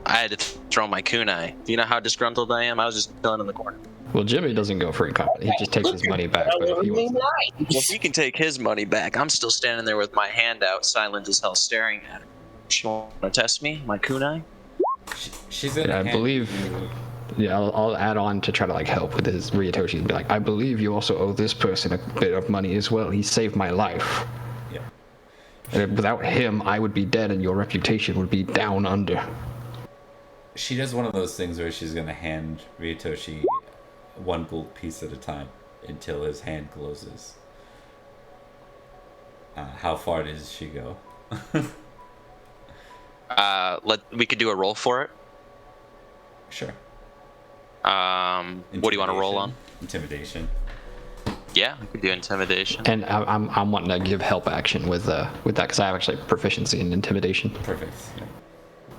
I had to throw my kunai. Do you know how disgruntled I am? I was just chilling in the corner. Well, Jimmy doesn't go for income. He just takes his money back. But if he wants, Well, if he can take his money back, I'm still standing there with my hand out, silent as hell, staring at her. She want to test me, my kunai? She's gonna. I believe. Yeah, I'll add on to try to like help with his Ryutoshi and be like, I believe you also owe this person a bit of money as well. He saved my life. Yeah. And without him, I would be dead, and your reputation would be down under. She does one of those things where she's gonna hand Ryutoshi one gold piece at a time until his hand closes. How far does she go? We could do a roll for it. Sure. What do you want to roll on? Intimidation. Yeah, we could do intimidation. And I'm wanting to give help action with that because I have actually proficiency in intimidation, Perfect. Yeah.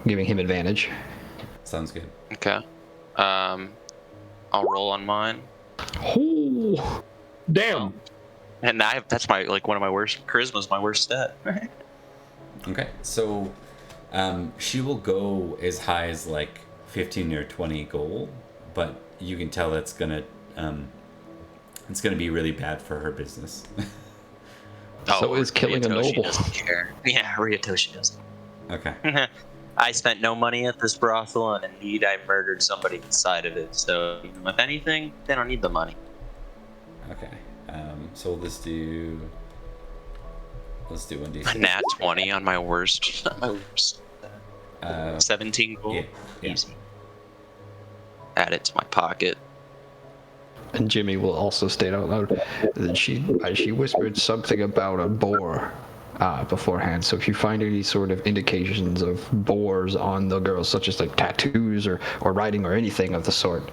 giving him advantage. Sounds good. Okay. I'll roll on mine. Oh, Damn. And that's my one of my worst. Charisma's my worst stat. Okay, so she will go as high as like 15 or 20 gold, but you can tell that's gonna it's gonna be really bad for her business. So is killing a Ryutoshi noble. Doesn't care. Yeah, Ryutoshi doesn't. Okay. I spent no money at this brothel, and indeed I murdered somebody inside of it. So, if anything, they don't need the money. Okay. So let's do 1d6. A nat 20 on my worst. 17 gold. Yeah. Easy. Add it to my pocket. And Jimmy will also state out loud that she whispered something about a boar beforehand. So if you find any sort of indications of boars on the girls, such as like tattoos or writing or anything of the sort,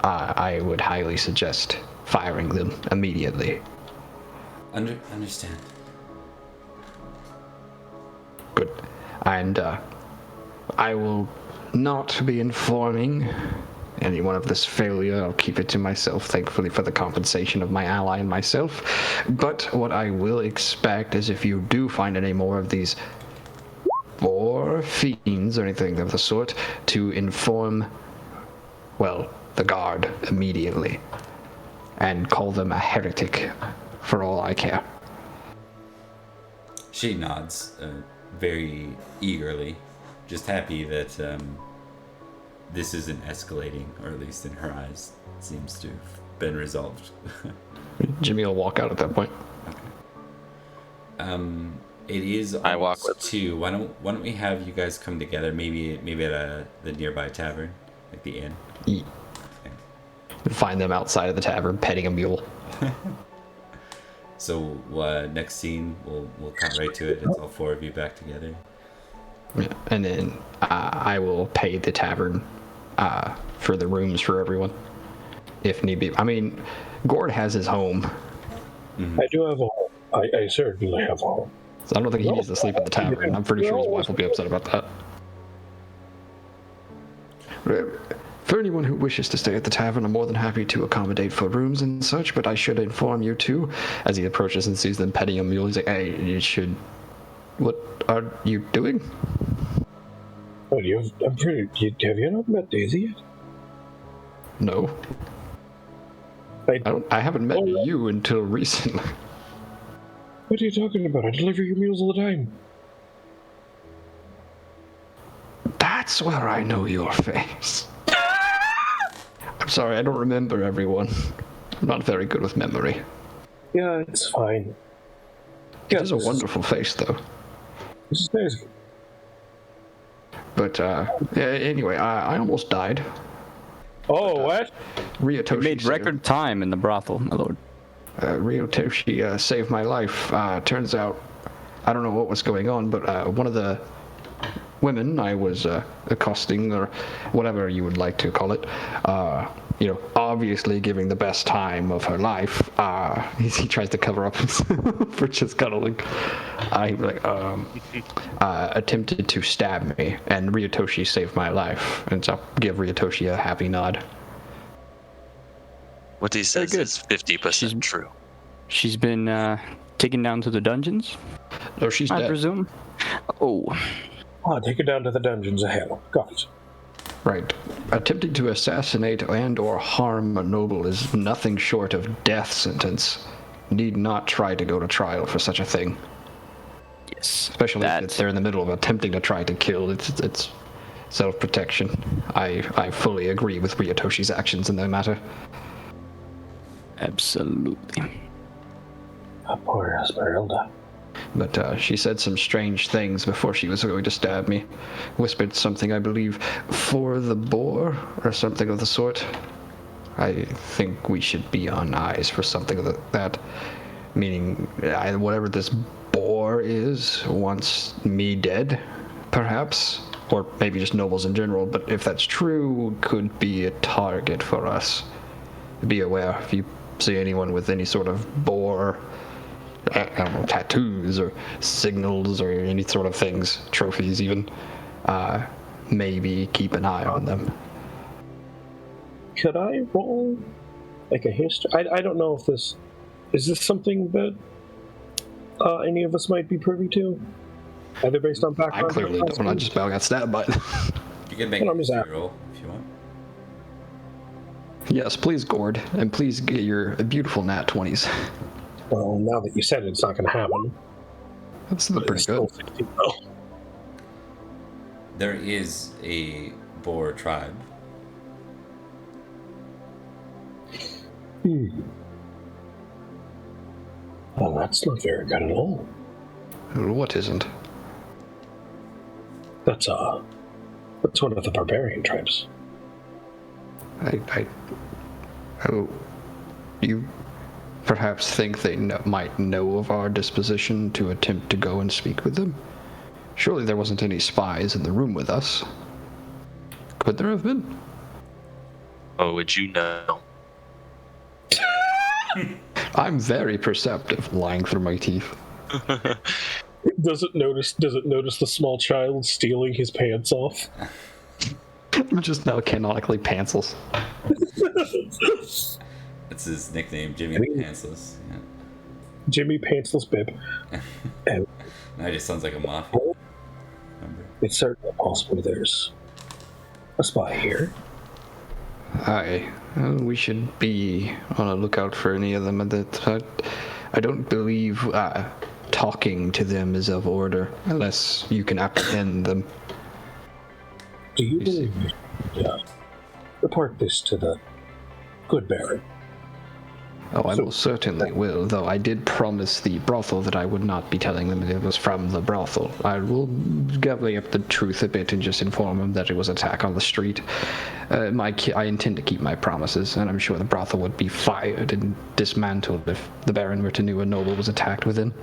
I would highly suggest firing them immediately. Understand. Good. And I will not be informing anyone of this failure. I'll keep it to myself, thankfully, for the compensation of my ally and myself. But what I will expect is if you do find any more of these boar fiends or anything of the sort, to inform, well, the guard immediately and call them a heretic for all I care. She nods very eagerly, just happy that this isn't escalating, or at least in her eyes, seems to have been resolved. Jimmy will walk out at that point. It is I walk almost with 2. Why don't we have you guys come together? Maybe at the nearby tavern, like the inn. Yeah. Find them outside of the tavern petting a mule. So next scene, we'll cut right to it. It's all 4 of you back together. Yeah. And then I will pay the tavern for the rooms for everyone, if need be. I mean, Gord has his home. I do have a home. I certainly have a home. So I don't think he needs to sleep at the tavern. I'm pretty sure his wife will be upset about that. For anyone who wishes to stay at the tavern, I'm more than happy to accommodate for rooms and such, but I should inform you too. As he approaches and sees them petting a mule, he's like, hey, you should... What are you doing? Oh, have you not met Daisy yet? No. I haven't met you until recently. What are you talking about? I deliver your meals all the time. That's where I know your face. I'm sorry, I don't remember everyone. I'm not very good with memory. Yeah, it's fine. It is a wonderful face, though. This is Daisy. But, anyway, I almost died. Oh, what? Ryotoshi You made record time in the brothel, my lord. Ryotoshi saved my life. Turns out, I don't know what was going on, but one of the women I was accosting, or whatever you would like to call it, obviously giving the best time of her life, he tries to cover up for just cuddling. He attempted to stab me, and Ryotoshi saved my life, and so I'll give Ryotoshi a happy nod. What he says is 50% true. She's been taken down to the dungeons, No, she's dead. I presume. Oh. Oh, take it down to the dungeons of hell. Got it. Right. Attempting to assassinate and or harm a noble is nothing short of death sentence. Need not try to go to trial for such a thing. Yes. Especially if they're in the middle of attempting to try to kill. It's self-protection. I fully agree with Ryotoshi's actions in that matter. Absolutely. Poor Esmeralda. But she said some strange things before she was going to stab me. Whispered something, I believe, for the boar, or something of the sort. I think we should be on eyes for something of that. Meaning, whatever this boar is wants me dead, perhaps. Or maybe just nobles in general, but if that's true, could be a target for us. Be aware if you see anyone with any sort of boar, I don't know, tattoos or signals or any sort of things, trophies even, maybe keep an eye on them. Could I roll like a history? I don't know if this is something that any of us might be privy to, either based on background. I clearly don't. I just about got stabbed by it. You can make a history roll if you want. Yes, please, Gord, and please get your beautiful nat 20s. Well, now that you said it, it's not going to happen. That's pretty good. There is a boar tribe. Well, that's not very good at all. What isn't? That's one of the barbarian tribes. You perhaps think they might know of our disposition to attempt to go and speak with them? Surely there wasn't any spies in the room with us. Could there have been? Oh, would you know? I'm very perceptive, lying through my teeth. Does it notice the small child stealing his pants off? I'm just now canonically pantsless. That's his nickname, Jimmy Pantsless. Yeah. Jimmy Pantsless Bib. And Now he just sounds like a mafia member. it's certainly possible there's a spy here. We should be on a lookout for any of them. I don't believe talking to them is of order, unless you can apprehend them. Do you believe me? Yeah. Report this to the good Baron. Oh, I most certainly will, though I did promise the brothel that I would not be telling them it was from the brothel. I will gather up the truth a bit and just inform them that it was an attack on the street. I intend to keep my promises, and I'm sure the brothel would be fired and dismantled if the Baron were to know a noble was attacked within.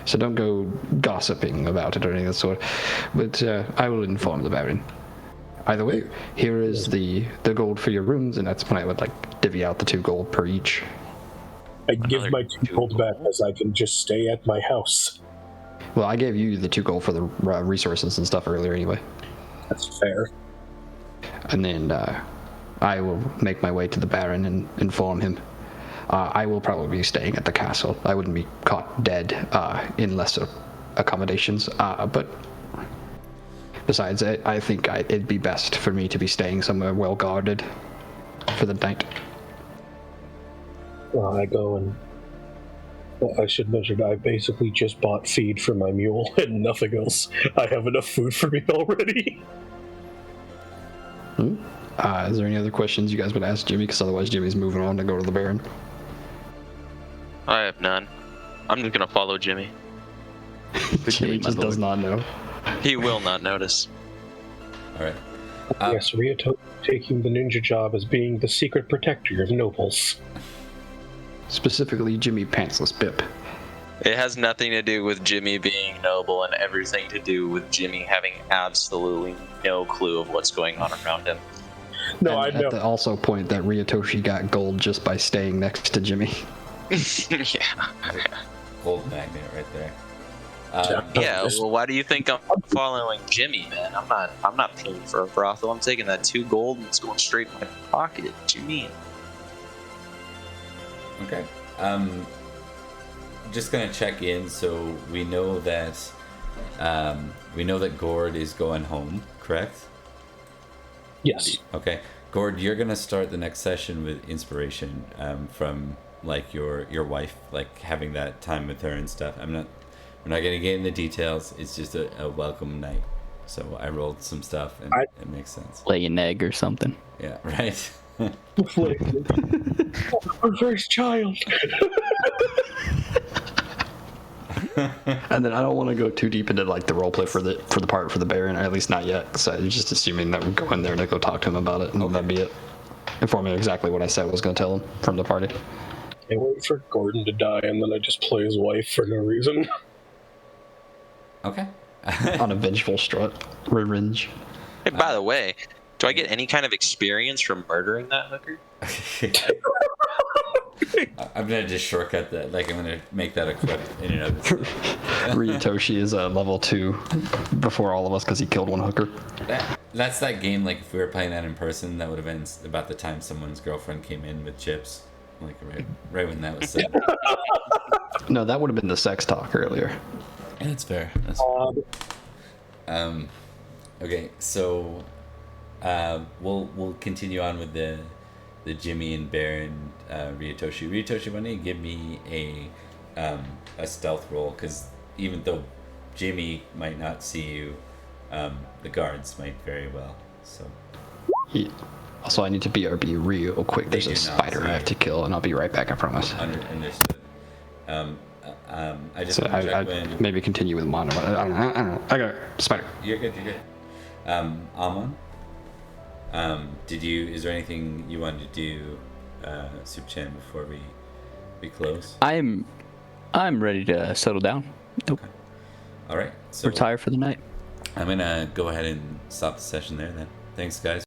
So don't go gossiping about it or anything of the sort, but I will inform the Baron. Either way, here is the gold for your rooms, and that's when I would like divvy out the 2 gold per each. I give my 2 gold back as I can just stay at my house. Well, I gave you the 2 gold for the resources and stuff earlier anyway. That's fair. And then I will make my way to the Baron and inform him. I will probably be staying at the castle. I wouldn't be caught dead in lesser accommodations, but besides, I think it'd be best for me to be staying somewhere well guarded for the night. Well, I go and... Well, I should mention, I basically just bought feed for my mule and nothing else. I have enough food for me already. Is there any other questions you guys would ask Jimmy? Because otherwise Jimmy's moving on to go to the Baron. I have none. I'm just gonna follow Jimmy. Jimmy just does not know. He will not notice. All right. Yes, Ryoto taking the ninja job as being the secret protector of nobles. Specifically, Jimmy Pantsless Bip. It has nothing to do with Jimmy being noble and everything to do with Jimmy having absolutely no clue of what's going on around him. No, And I know. at the also point that Ryotoshi got gold just by staying next to Jimmy. Yeah. Gold magnet right there. Yeah, well, why do you think I'm following Jimmy, man? I'm not paying for a brothel. I'm taking that 2 gold and it's going straight in my pocket. What you mean? Okay. Just gonna check in. So we know that Gord is going home, correct? Yes. Okay, Gord, you're gonna start the next session with inspiration from like your wife, like having that time with her and stuff. We're not gonna get into details. It's just a welcome night. So I rolled some stuff, and it makes sense. Lay an egg or something. Yeah, right. Our first child. And then I don't want to go too deep into like the roleplay for the part for the Baron, or at least not yet. So I'm just assuming that we go in there and I go talk to him about it, and that'd be it. Inform him exactly what I said I was going to tell him from the party. I wait for Gordon to die, and then I just play his wife for no reason. Okay. On a vengeful strut. Revenge. Hey, by the way, do I get any kind of experience from murdering that hooker? I'm gonna just shortcut that. Like I'm gonna make that a quip in and of itself. Ryotoshi is level 2 before all of us because he killed one hooker. That's that game. Like if we were playing that in person, that would have been about the time someone's girlfriend came in with chips. Like right when that was said. No, that would have been the sex talk earlier. Yeah, that's fair. That's fair. Okay, so we'll continue on with the Jimmy and Baron Ryotoshi. Ryotoshi, why don't you give me a stealth roll? Because even though Jimmy might not see you, the guards might very well. So. Also, I need to BRB real quick. There's a spider I have to kill, and I'll be right back, I promise. Understood. I just So want to check I when... maybe continue with mono. I don't know. I got spider. You're good. Amon, is there anything you wanted to do, Soup Chan, before we close? I'm ready to settle down. Nope. Okay. All right. So Retire for the night. I'm gonna go ahead and stop the session there then. Thanks, guys.